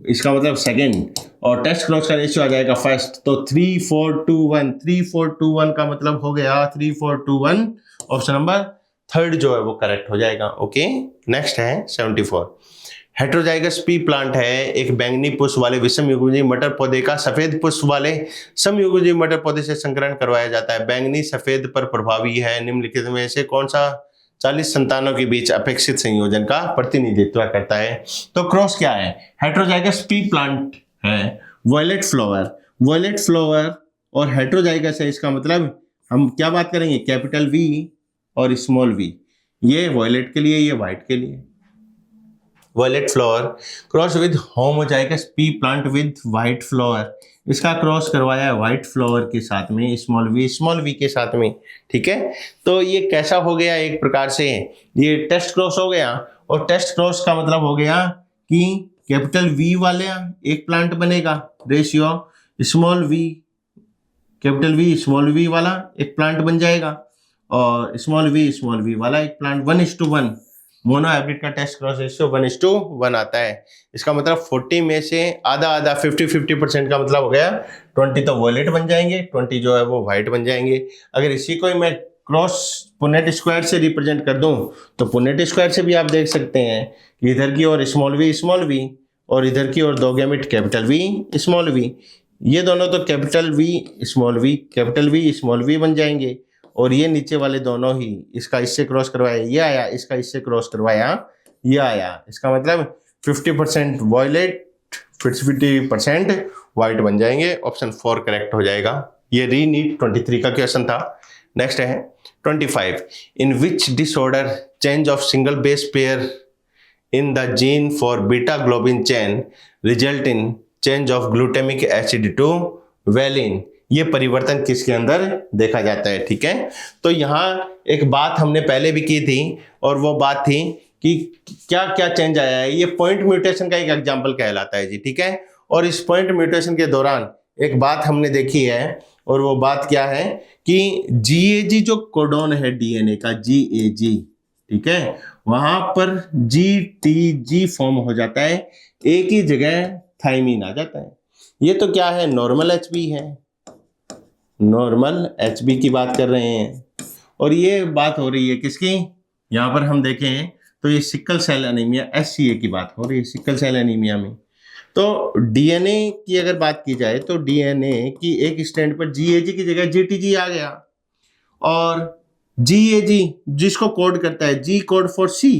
इसका मतलब सेकंड, और टेस्ट क्रॉस का रेशियो आ जाएगा फर्स्ट। तो 3-4-2-1, 3-4-2-1 का मतलब हो गया 3-4-2-1। ऑप्शन नंबर थर्ड जो है वो करेक्ट हो जाएगा। ओके, नेक्स्ट है 74। हेटेरोजाइगस पी प्लांट है एक बैंगनी पुष्प वाले विषमयुग्मजीवी मटर पौधे का सफेद पुष्प वाले समयुग्मजीवी मटर पौधे से संकरण करवाया जाता है। बैंगनी सफेद पर प्रभावी है। निम्नलिखित में से कौन सा 40 संतानों के बीच अपेक्षित संयोजन का प्रतिनिधित्व करता है? तो क्रॉस क्या है? हेटेरोजाइगस पी प्लांट है वॉयलेट फ्लावर। वॉयलेट फ्लावर और हेटेरोजाइगस है, इसका मतलब हम क्या बात करेंगे? कैपिटल वी और स्मॉल वी। ये वॉयलेट के लिए, ये व्हाइट के लिए। Violet flower cross with homozygous pea plant with white flower. इसका क्रॉस करवाया है व्हाइट फ्लावर के साथ में, स्मॉल वी के साथ में। ठीक है, तो ये कैसा हो गया? एक प्रकार से ये टेस्ट क्रॉस हो गया। और टेस्ट क्रॉस का मतलब हो गया कि कैपिटल वी वाले एक प्लांट बनेगा, ratio small V capital V small V वाला एक प्लांट बन जाएगा, और स्मॉल वी वाला एक प्लांट 1:1। मोनो हाइब्रिड का टेस्ट क्रॉस रेशियो 1:1 आता है। इसका मतलब 40 में से आधा आधा 50-50% का मतलब हो गया 20 तो वॉयलेट बन जाएंगे, 20 जो है वो व्हाइट बन जाएंगे। अगर इसी को मैं क्रॉस पुनेट स्क्वायर से रिप्रेजेंट कर दूं तो पुनेट स्क्वायर से भी आप देख सकते हैं कि इधर की ओर स्मॉल वी और इधर की ओर दो gamete capital V small V, ये दोनों तो कैपिटल वी स्मॉल वी बन जाएंगे। और ये नीचे वाले दोनों ही, इसका इससे क्रॉस करवाया ये आया, इसका इससे क्रॉस करवाया ये आया। इसका मतलब 50% वॉयलेट 50% व्हाइट बन जाएंगे। ऑप्शन 4 करेक्ट हो जाएगा। ये रीनीट 23 का क्वेश्चन था। नेक्स्ट है 25। In which disorder change of single base pair in the gene for beta globin chain result in change of glutamic acid to valine? ये परिवर्तन किसके अंदर देखा जाता है? ठीक है, तो यहाँ एक बात हमने पहले भी की थी, और वो बात थी कि क्या क्या चेंज आया है। ये पॉइंट म्यूटेशन का एक एग्जांपल कहलाता है जी। ठीक है, और इस पॉइंट म्यूटेशन के दौरान एक बात हमने देखी है, और वो बात क्या है कि GAG जो कोडोन है DNA का GAG, ठीक है, वहां पर GTG फॉर्म हो जाता है, एक ही जगह थाइमीन आ जाता है। ये तो क्या है? नॉर्मल HB है, नॉर्मल HB की बात कर रहे हैं। और ये बात हो रही है किसकी? यहाँ पर हम देखें तो ये सिकल सेल एनीमिया SCA की बात हो रही है, सिकल सेल एनीमिया में। तो DNA की अगर बात की जाए तो DNA की एक स्टैंड पर GAG की जगह GTG आ गया, और GAG जिसको कोड करता है G code for C,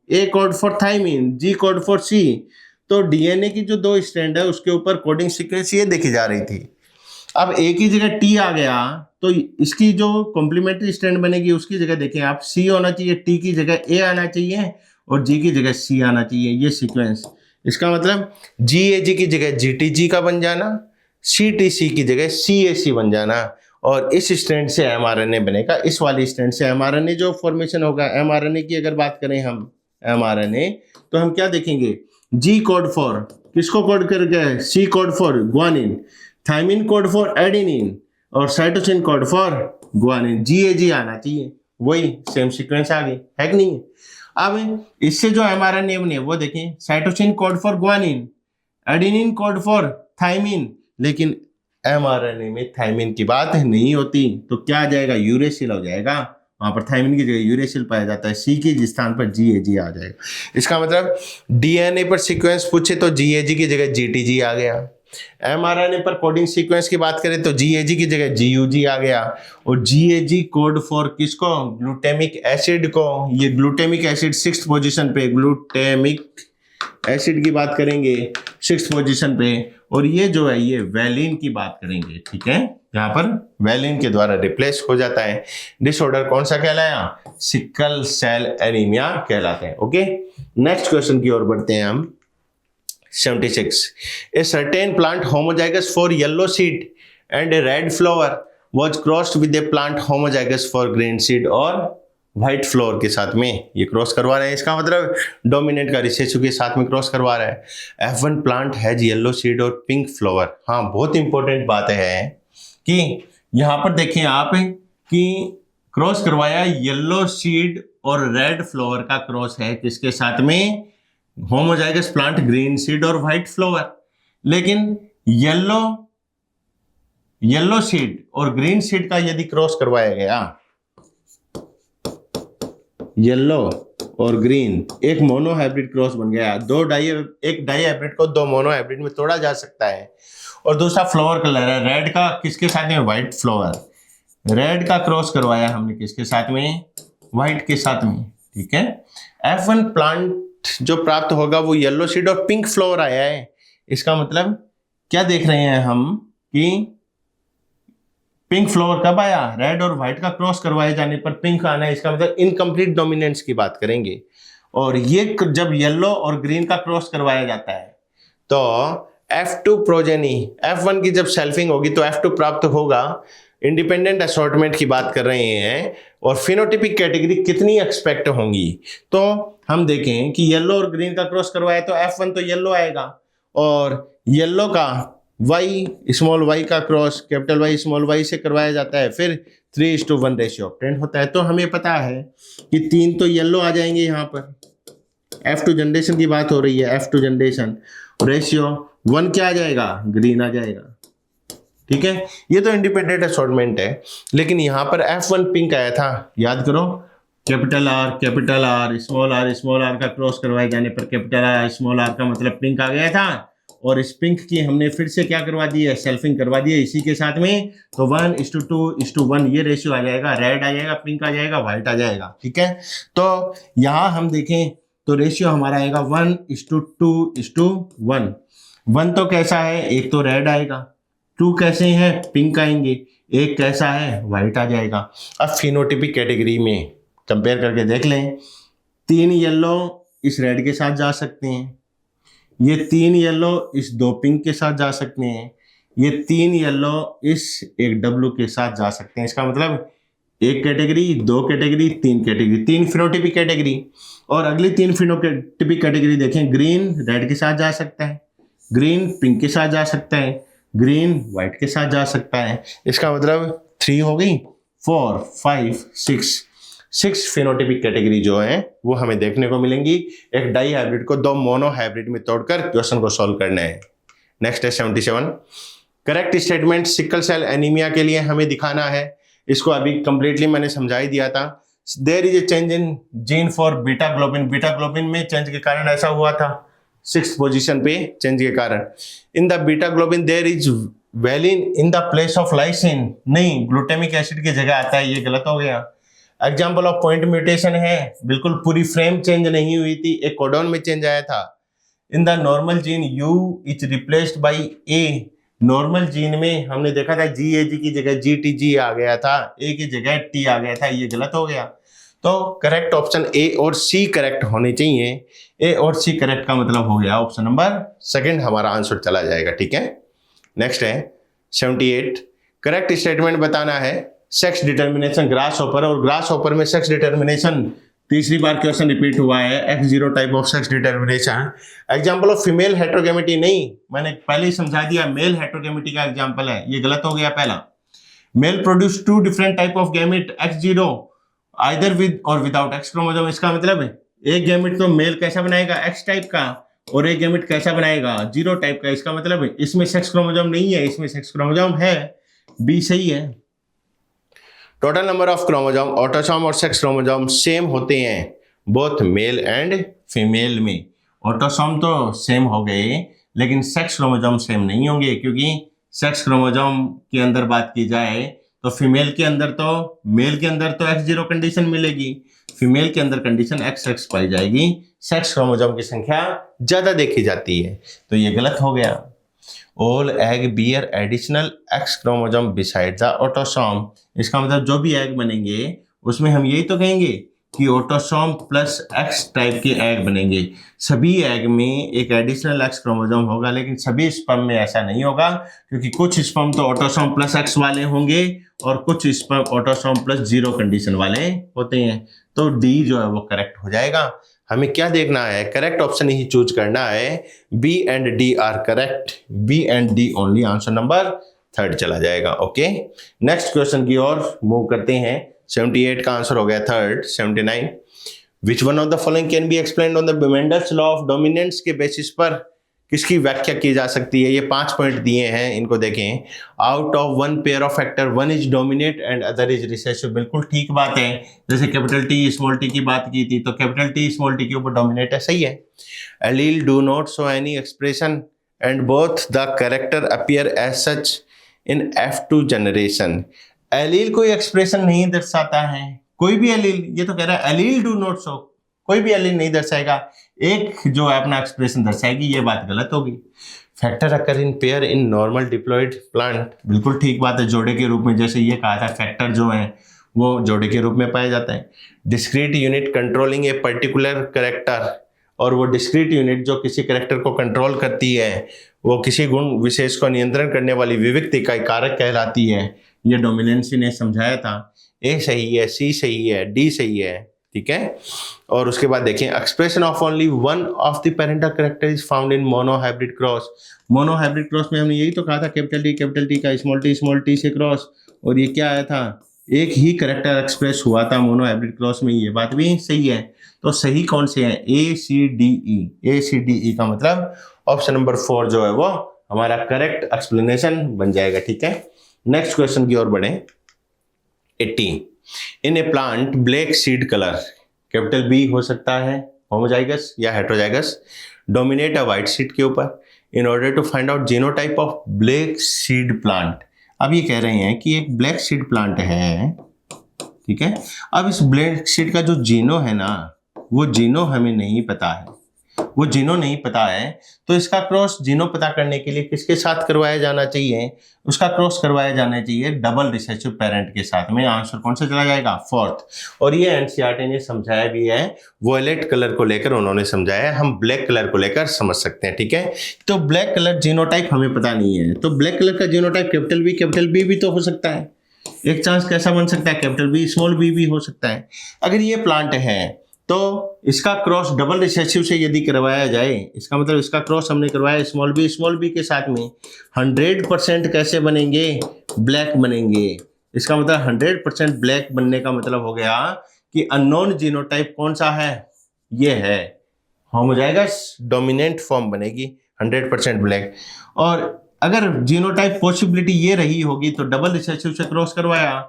A code for thymine, G code for C। तो DNA की जो दो स्टैंड है उसके ऊपर कोडिंग सीक्वेंस ये देखी जा रही थी। अब एक ही जगह T आ गया तो इसकी जो कॉम्प्लीमेंट्री स्टैंड बनेगी उसकी जगह देखें आप C होना चाहिए, T की जगह A आना चाहिए और G की जगह C आना चाहिए, ये सीक्वेंस। इसका मतलब GAG की जगह GTG का बन जाना, CTC की जगह CAC बन जाना, और इस स्टैंड से mRNA बनेगा। इस वाली स्टैंड से mRNA जो फॉर्मेशन होगा, mRNA की अगर बात करें हम mRNA, तो हम क्या देखेंगे? G कोड फॉर किसको कोड करके? C code for guanine, thymine code for adenine, और cytosine code for guanine. GAG आना चाहिए, वही सेम सीक्वेंस आ गई है कि नहीं? अब इससे जो mRNA बने वो देखें, cytosine code for guanine, adenine code for thymine, लेकिन mRNA में थाइमिन की बात नहीं होती, तो क्या आ जाएगा? यूरेसिल हो जाएगा। वहां पर थाइमिन की जगह यूरेसिल पाया जाता है, C के स्थान पर GAG आ जाएगा। इसका मतलब DNA पर सीक्वेंस पूछे तो GAG की जगह GTG आ गया, mRNA पर कोडिंग सीक्वेंस की बात करें तो GAG की जगह GUG आ गया, और GAG कोड फॉर किसको? ग्लूटामिक एसिड को। ये ग्लूटामिक एसिड 6th पोजीशन पे, ग्लूटामिक एसिड की बात करेंगे 6th पोजीशन पे, और ये जो है ये वैलिन की बात करेंगे। ठीक है, यहाँ पर वैलिन के द्वारा रिप्लेस हो जाता है। डिसऑर्डर कौन सा कहलाया? सिकल सेल एनीमिया कहलाता है। ओके, नेक्स्ट क्वेश्चन की ओर बढ़ते हैं हम। 76. A certain plant homozygous for yellow seed and a red flower was crossed with a plant homozygous for green seed और व्हाइट फ्लोर के साथ में ये क्रॉस करवा रहे हैं। इसका मतलब डोमिनेंट का रिसेसिव के साथ में क्रॉस करवा रहा है। F1 plant has yellow seed और पिंक फ्लावर। हाँ, बहुत इंपॉर्टेंट बात है कि यहाँ पर देखें आप कि क्रॉस करवाया येलो सीड और रेड फ्लावर का क्रॉस है किसके साथ में? होमोजाइगस प्लांट ग्रीन सीड और व्हाइट फ्लावर। लेकिन येलो सीड और ग्रीन सीड का यदि क्रॉस करवाया गया, येलो और ग्रीन एक मोनो हाइब्रिड क्रॉस बन गया, एक डाई हाइब्रिड को दो मोनो हाइब्रिड में तोड़ा जा सकता है। और दूसरा फ्लावर कलर है रेड का, किसके साथ में, व्हाइट फ्लावर। रेड का क्रॉस करवाया हमने किसके साथ में, व्हाइट के साथ में, ठीक है। F1 प्लांट जो प्राप्त होगा वो येलो सीड और पिंक फ्लावर आया है। इसका मतलब क्या देख रहे हैं हम कि पिंक फ्लावर कब आया, रेड और व्हाइट का क्रॉस करवाए जाने पर पिंक आना है। इसका मतलब इनकम्प्लीट डोमिनेंस की बात करेंगे। और ये जब येलो और ग्रीन का क्रॉस करवाया जाता है तो F2 प्रोजेनी, F1 की जब सेल्फिंग होगी तो F2 प्राप्त होगा। इंडिपेंडेंट असॉर्टमेंट की बात कर रहे हैं। और फिनोटिपिक कैटेगरी कितनी एक्सपेक्ट होंगी, तो हम देखें कि येलो और ग्रीन का क्रॉस करवाया तो F1 तो येलो आएगा, और येलो का y स्मॉल y का cross capital Y small y से करवाया जाता है, फिर 3:1 रेशियो ऑब्टेन होता है। तो हमें पता है कि 3 तो येलो आ जाएंगे यहाँ पर। F2 जनरेशन की बात हो रही है, F2 जनरेशन, रेशियो 1 क्या आ जाएगा, ग्रीन आ जाएगा, ठीक है। ये तो इंडिपेंडेंट असॉर्टमेंट है। लेकिन यहाँ पर F1 पिंक आया था, याद करो, कैपिटल R स्मॉल r का क्रॉस करवाए जाने पर कैपिटल R स्मॉल r का मतलब पिंक आ गया था। और इस पिंक की हमने फिर से क्या करवा दी है, सेल्फिंग करवा दी है इसी के साथ में। तो 1:2:1 ये रेशियो आ जाएगा, रेड आ जाएगा, पिंक आ जाएगा, व्हाइट आ जाएगा, ठीक है। तो यहाँ हम देखें तो रेशियो हमारा आएगा 1:2:1। 1 तो कैसा है, एक तो रेड आएगा, 2 कैसे हैं, पिंक आएंगे, एक कैसा है, व्हाइट आ जाएगा। अब फिनोटिपिक कैटेगरी में कंपेयर करके देख लें, 3 येलो इस रेड के साथ जा सकते हैं, ये 3 येलो इस 2 पिंक के साथ जा सकते हैं, ये 3 येलो इस एक डब्लू के साथ जा सकते हैं। इसका मतलब एक category, 2 category, 3 category, 3 phenotypic category. और अगली 3 फिनोटिपिक कैटेगरी देखें, ग्रीन रेड के साथ जा सकता है, ग्रीन पिंक के साथ जा सकता है, ग्रीन व्हाइट के साथ जा सकता है। इसका मतलब 3 हो गई, 4, 5, 6 फिनोटिपिक कैटेगरी जो है वो हमें देखने को मिलेंगी। एक डाई हाइब्रिड को 2 मोनो हाइब्रिड में तोड़कर क्वेश्चन को सॉल्व करना है। नेक्स्ट है 77, correct statement sickle cell anaemia के लिए हमें दिखाना है। इसको अभी कंप्लीटली मैंने समझा ही दिया था। There is a change in gene for beta globin, beta globin में चेंज के कारण ऐसा हुआ था, 6th पोजीशन पे चेंज के कारण। In the beta globin there is valine in the place of lysine, नहीं, ग्लूटामिक एसिड की जगह आता है, ये गलत हो गया। एग्जाम्पल ऑफ पॉइंट म्यूटेशन है, बिल्कुल पूरी फ्रेम चेंज नहीं हुई थी, एक कोडॉन में चेंज आया था। In the normal gene you is replaced by A, normal gene में हमने देखा था GAG की जगह GTG आ गया था, ए की जगह T आ गया था, ये गलत हो गया। तो करेक्ट ऑप्शन ए और सी करेक्ट होने चाहिए। ए और सी करेक्ट का मतलब हो गया ऑप्शन नंबर 2 हमारा आंसर चला जाएगा, ठीक है। नेक्स्ट है 78, करेक्ट स्टेटमेंट बताना है। सेक्स डिटर्मिनेशन ग्रास हॉपर, और ग्रास हॉपर में सेक्स डिटर्मिनेशन तीसरी बार क्वेश्चन रिपीट हुआ है, X0 type of sex determination. Example of female heterogamety, नहीं, मैंने पहले ही समझा दिया, मेल हेट्रोगेमिटी का एग्जाम्पल है, ये गलत हो गया पहला। Male produce 2 different type of gamete, X0 either with और विदाउट X क्रोमोसोम। इसका मतलब है एक गैमेट तो मेल कैसा बनाएगा, X टाइप का, और एक गैमेट कैसा बनाएगा, 0 टाइप का। इसका मतलब है इसमें सेक्स क्रोमोसोम नहीं है, इसमें सेक्स क्रोमोसोम है, बी सही है। Total number of chromosome, autosome और सेक्स क्रोमोसोम सेम होते हैं बोथ मेल एंड फीमेल में। ऑटोसोम तो सेम हो गए लेकिन सेक्स क्रोमोसोम सेम नहीं होंगे, क्योंकि सेक्स क्रोमोसोम के अंदर बात की जाए तो फीमेल के अंदर तो मेल के अंदर तो X0 कंडीशन मिलेगी, फीमेल के अंदर कंडीशन XX पाई जाएगी, सेक्स क्रोमोसोम की संख्या ज्यादा देखी जाती है, तो ये गलत हो गया। All egg bear additional X chromosome beside the autosome, इसका मतलब जो भी एग बनेंगे उसमें हम यही तो कहेंगे कि ऑटोसोम प्लस X टाइप के एग बनेंगे। सभी एग में एक एडिशनल X क्रोमोसोम होगा, लेकिन सभी स्पर्म में ऐसा नहीं होगा, क्योंकि कुछ स्पर्म तो ऑटोसोम प्लस X वाले होंगे और कुछ स्पर्म ऑटोसोम प्लस 0 कंडीशन वाले होते हैं। तो डी जो है वो करेक्ट हो जाएगा। हमें क्या देखना है, करेक्ट ऑप्शन ही चूज करना है। B and D are correct, B and D only, answer number 3 चला जाएगा। ओके, नेक्स्ट क्वेश्चन की ओर मूव करते हैं। 78 का आंसर हो गया 3rd। 79, which one of the following can be explained on the Mendel's law of dominance के बेसिस पर किसकी व्याख्या की जा सकती है? ये 5 पॉइंट दिए हैं, इनको देखें। Out of one pair of factor one is dominate and other is recessive. बिल्कुल ठीक बात है। जैसे कैपिटल टी स्मॉल टी की बात की थी, तो कैपिटल टी स्मॉल टी के ऊपर डोमिनेट है, सही है। Allele do not show any expression and both the character appear as such in F2 generation. Allele कोई एक्सप्रेशन नहीं दर्शाता है, कोई भी एलील, ये तो कह रहा है एलील डू नॉट शो, कोई भी एलील नहीं दर्शाएगा, एक जो है अपना एक्सप्रेशन दर्शाएगी, ये बात गलत होगी। Factor occur in pair in normal diploid plant, बिल्कुल ठीक बात है, जोड़े के रूप में, जैसे ये कहा था फैक्टर जो है वो जोड़े के रूप में पाया जाता है। Discrete unit controlling a particular character, और वो डिस्क्रीट यूनिट जो किसी कैरेक्टर को कंट्रोल करती है, वो किसी गुण विशेष को नियंत्रण करने वाली विविक्त इकाई कारक कहलाती है। ये डोमिनेंसी ने समझाया था। ए सही है, सी सही है, डी सही है, ठीक है। और उसके बाद देखें, expression of only one of the parental character is found in monohybrid cross. Monohybrid cross में हमने यही तो कहा था, कैपिटल टी का स्मॉल टी से क्रॉस, और ये क्या आया था, एक ही कैरेक्टर एक्सप्रेस हुआ था मोनोहाइब्रिड क्रॉस में, ये बात भी सही है। तो सही कौन से हैं? ए सी डी ई। ए सी डी ई का मतलब ऑप्शन नंबर 4 जो है वो हमारा करेक्ट एक्सप्लेनेशन बन जाएगा, ठीक है। नेक्स्ट क्वेश्चन की ओर बढ़े। 80 in a plant black seed colour, capital B हो सकता है होमोजाइगस या heterozygous, dominate a white seed के ऊपर in order to find out genotype of black seed plant. अब ये कह रहे हैं कि एक ब्लैक सीड प्लांट है, ठीक है। अब इस ब्लैक सीड का जो जीनो है ना, वो जीनो हमें नहीं पता है, वो जीनो नहीं पता है, तो इसका क्रॉस जीनो पता करने के लिए किसके साथ करवाया जाना चाहिए? उसका क्रॉस करवाया जाना चाहिए डबल रिसेसिव पेरेंट के साथ में। आंसर कौन सा चला जाएगा? 4th। और ये एनसीईआरटी ने समझाया भी है, वॉयलेट कलर को लेकर उन्होंने समझाया है, हम ब्लैक कलर को लेकर समझ सकते हैं, ठीक है। तो ब्लैक कलर जीनोटाइप हमें पता नहीं है, तो ब्लैक कलर का जीनोटाइप कैपिटल बी भी तो हो सकता है। एक चांस कैसा बन सकता है? कैपिटल बी स्मॉल बी भी हो सकता है। अगर ये प्लांट है तो इसका क्रॉस डबल रिसेसिव से यदि करवाया जाए, इसका मतलब इसका क्रॉस हमने करवाया स्मॉल बी के साथ में, 100% कैसे बनेंगे? ब्लैक बनेंगे। इसका मतलब 100% ब्लैक बनने का मतलब हो गया कि अननोन जीनोटाइप कौन सा है? ये है होमोजाइगस डोमिनेंट फॉर्म बनेगी, 100% ब्लैक। और अगर जीनोटाइप पॉसिबिलिटी ये रही होगी तो डबल रिसेसिव से क्रॉस करवाया,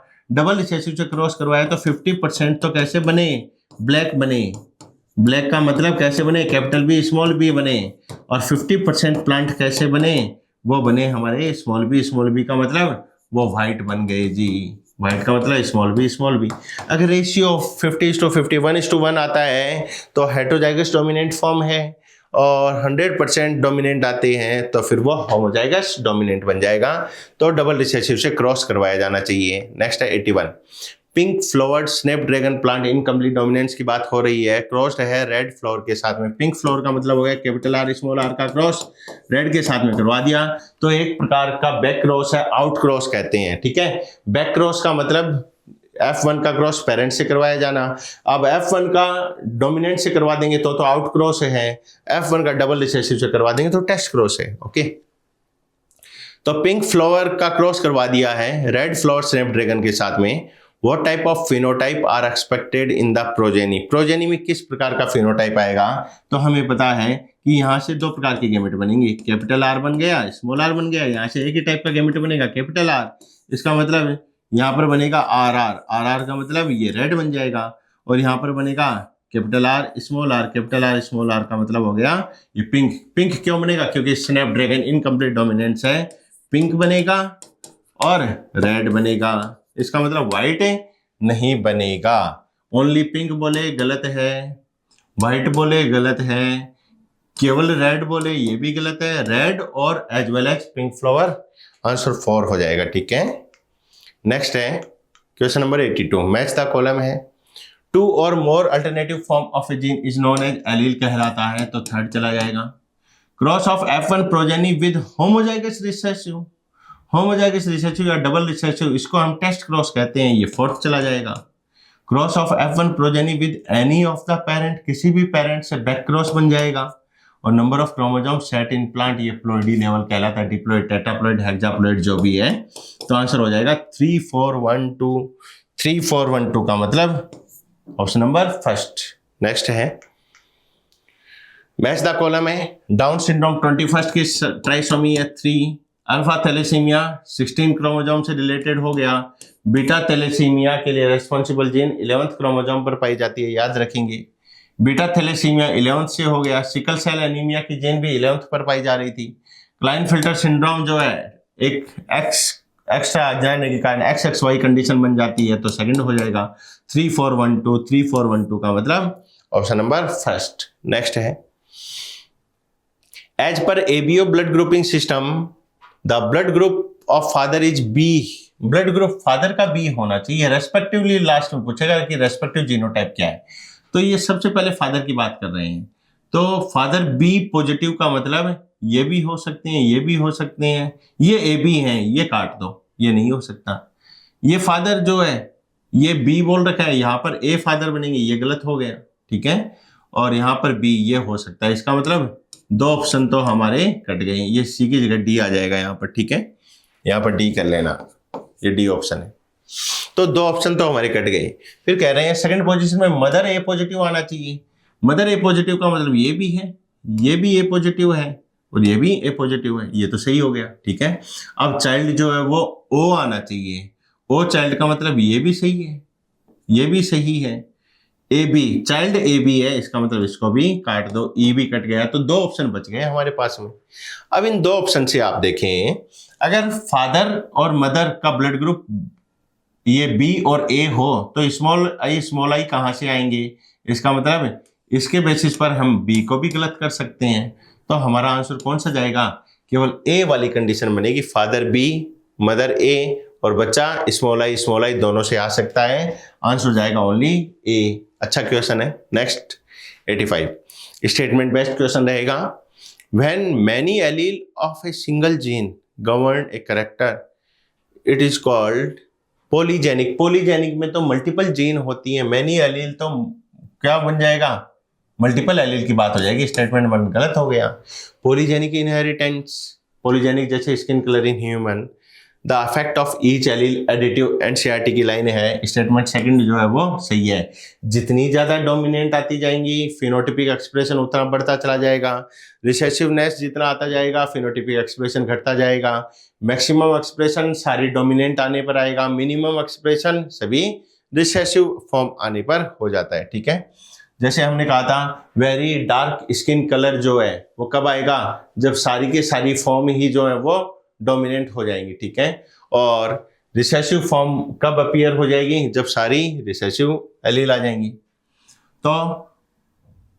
तो 50% तो कैसे बने? ब्लैक बने। ब्लैक का मतलब कैसे बने? कैपिटल बी स्मॉल बी बने। और 50% प्लांट कैसे बने? वो बने हमारे स्मॉल बी का मतलब वो व्हाइट बन गए जी। व्हाइट का मतलब स्मॉल बी। अगर रेशियो 50:51:1 आता है तो हेटेरोजाइगस डोमिनेंट फॉर्म है, और 100% डोमिनेंट आते हैं तो फिर वो होमोजाइगस डोमिनेंट बन जाएगा। तो डबल रिसेसिव से क्रॉस करवाया जाना चाहिए। नेक्स्ट है 81। Pink flowered Snapdragon plant incomplete dominance की बात हो रही है, क्रॉस्ड है रेड फ्लावर के साथ में। पिंक फ्लावर का मतलब हो गया कैपिटल आर स्मॉल आर का क्रॉस रेड के साथ में करवा दिया, तो एक प्रकार का बैक क्रॉस है, आउट क्रॉस कहते हैं, ठीक है। बैक क्रॉस का मतलब F1 का क्रॉस पेरेंट से करवाया जाना। अब F1 का डोमिनेंट से करवा देंगे तो आउट क्रॉस है, F1 का डबल रिसेसिव से करवा देंगे तो टेस्ट क्रॉस है, ओके। तो पिंक फ्लावर का क्रॉस करवा दिया है रेड फ्लावर स्नैपड्रैगन के साथ में। What type of phenotype are expected in the progeny? Progeny में किस प्रकार का फिनोटाइप आएगा? तो हमें पता है कि यहाँ से 2 प्रकार के गैमेट बनेंगे, कैपिटल आर बन गया, स्मॉल आर बन गया। यहाँ से एक ही टाइप का गैमेट बनेगा कैपिटल आर, इसका मतलब यहाँ पर बनेगा आर आर का मतलब ये रेड बन जाएगा। और यहाँ पर बनेगा capital R small R, capital R small R का मतलब हो गया ये पिंक। पिंक क्यों बनेगा? क्योंकि स्नैपड्रैगन इनकम्प्लीट डोमिनेंस है, पिंक बनेगा और रेड बनेगा। इसका मतलब व्हाइट नहीं बनेगा। ओनली पिंक बोले गलत है, व्हाइट बोले गलत है, केवल रेड बोले ये भी गलत है। रेड और as well as pink flower, answer 4 हो जाएगा, ठीक है। नेक्स्ट है question number 82। Match the column है। 2 और more alternative form of a gene is known as allele कहलाता है, तो 3rd चला जाएगा। Cross of F1 progeny with homozygous recessive, homozygous recessive या डबल रिसेसिव, इसको हम टेस्ट क्रॉस कहते हैं, ये 4th चला जाएगा। Cross of F1 progeny with any of the parent, किसी भी पेरेंट से बैक क्रॉस बन जाएगा। और number of chromosome set in plant, ये प्लॉइडी लेवल कहलाता है, डिप्लॉइड, टेट्राप्लॉइड, हेक्साप्लॉइड जो भी है। तो आंसर हो जाएगा 3 4 1 2। 3 4 1 2 का मतलब ऑप्शन नंबर 1st। नेक्स्ट है मैच द कॉलम है डाउन सिंड्रोम 21st की ट्राइसोमी है 3, अल्फा थैलेसीमिया 16 क्रोमोसोम से रिलेटेड हो गया, बीटा थैलेसीमिया के लिए रेस्पॉन्सिबल जीन 11th क्रोमोसोम पर पाई जाती है, याद रखेंगे। बीटा थैलेसीमिया 11th से हो गया, सिकल सेल एनीमिया की जीन भी 11th पर पाई जा रही थी। क्लाइनफिल्टर सिंड्रोम जो है एक एक्स्ट्रा आ जाने के कारण XXY कंडीशन बन जाती है, तो सेकंड हो जाएगा 3412। 3412 का मतलब ऑप्शन नंबर फर्स्ट। नेक्स्ट है एज पर ABO blood grouping system the blood group of father is B. Blood group father का बी होना चाहिए, रेस्पेक्टिवली लास्ट में पूछेगा कि रेस्पेक्टिव जीनोटाइप क्या है, तो ये सबसे पहले फादर की बात कर रहे हैं। तो फादर बी पॉजिटिव का मतलब ये भी हो सकते हैं, ये भी हो सकते हैं, ये AB हैं, ये काट दो, ये नहीं हो सकता। ये फादर जो है ये बी बोल रखा है, यहाँ पर A फादर बनेंगे, ये गलत हो गया, ठीक है। और यहाँ पर B ये हो सकता है, इसका मतलब दो ऑप्शन तो हमारे कट गए, ये C की जगह D आ जाएगा यहाँ पर, ठीक है। यहाँ पर D कर लेना, ये D ऑप्शन है, तो दो ऑप्शन तो हमारे कट गए। फिर कह रहे हैं सेकंड पोजीशन में मदर A पॉजिटिव आना चाहिए। मदर A पॉजिटिव का मतलब ये भी है, ये भी A पॉजिटिव है और ये भी A पॉजिटिव है, ये तो सही हो गया, ठीक है। अब चाइल्ड जो है वो O आना चाहिए, O चाइल्ड का मतलब ये भी सही है, ये भी सही है। AB चाइल्ड AB है, इसका मतलब इसको भी काट दो, E भी कट गया, तो दो ऑप्शन बच गए हमारे पास में। अब इन दो ऑप्शन से आप देखें, अगर फादर और मदर का ब्लड ग्रुप ये B और A हो तो स्मॉल आई कहाँ से आएंगे, इसका मतलब इसके बेसिस पर हम B को भी गलत कर सकते हैं। तो हमारा आंसर कौन सा जाएगा, केवल A वाली कंडीशन बनेगी, फादर B मदर A और बच्चा स्मॉल आई दोनों से आ सकता है, आंसर जाएगा ओनली A। अच्छा क्वेश्चन है। नेक्स्ट 85 स्टेटमेंट बेस्ड क्वेश्चन रहेगा। When many allele of a single gene govern a character it is called polygenic. Polygenic में तो मल्टीपल जीन होती है, मैनी एलील तो क्या बन जाएगा, मल्टीपल एलील की बात हो जाएगी, स्टेटमेंट 1 गलत हो गया। पॉलीजेनिक इनहेरिटेंस, पॉलीजेनिक जैसे skin colour in human, the affect of each allele additive NCERT की लाइन है, स्टेटमेंट सेकंड जो है वो सही है। जितनी ज्यादा डोमिनेंट आती जाएंगी फिनोटिपिक एक्सप्रेशन उतना बढ़ता चला जाएगा, रिसेसिवनेस जितना आता जाएगा फिनोटिपिक एक्सप्रेशन घटता जाएगा, मैक्सिमम एक्सप्रेशन सारी डोमिनेंट आने पर आएगा, मिनिमम एक्सप्रेशन सभी रिसेसिव फॉर्म आने पर हो जाता है, ठीक है। जैसे हमने कहा था वेरी डार्क स्किन कलर जो है वो कब आएगा, जब सारी के सारी फॉर्म ही जो है वो डोमिनेंट हो जाएंगी, ठीक है। और रिसेसिव फॉर्म कब अपीयर हो जाएगी, जब सारी रिसेसिव एलील आ जाएंगी। तो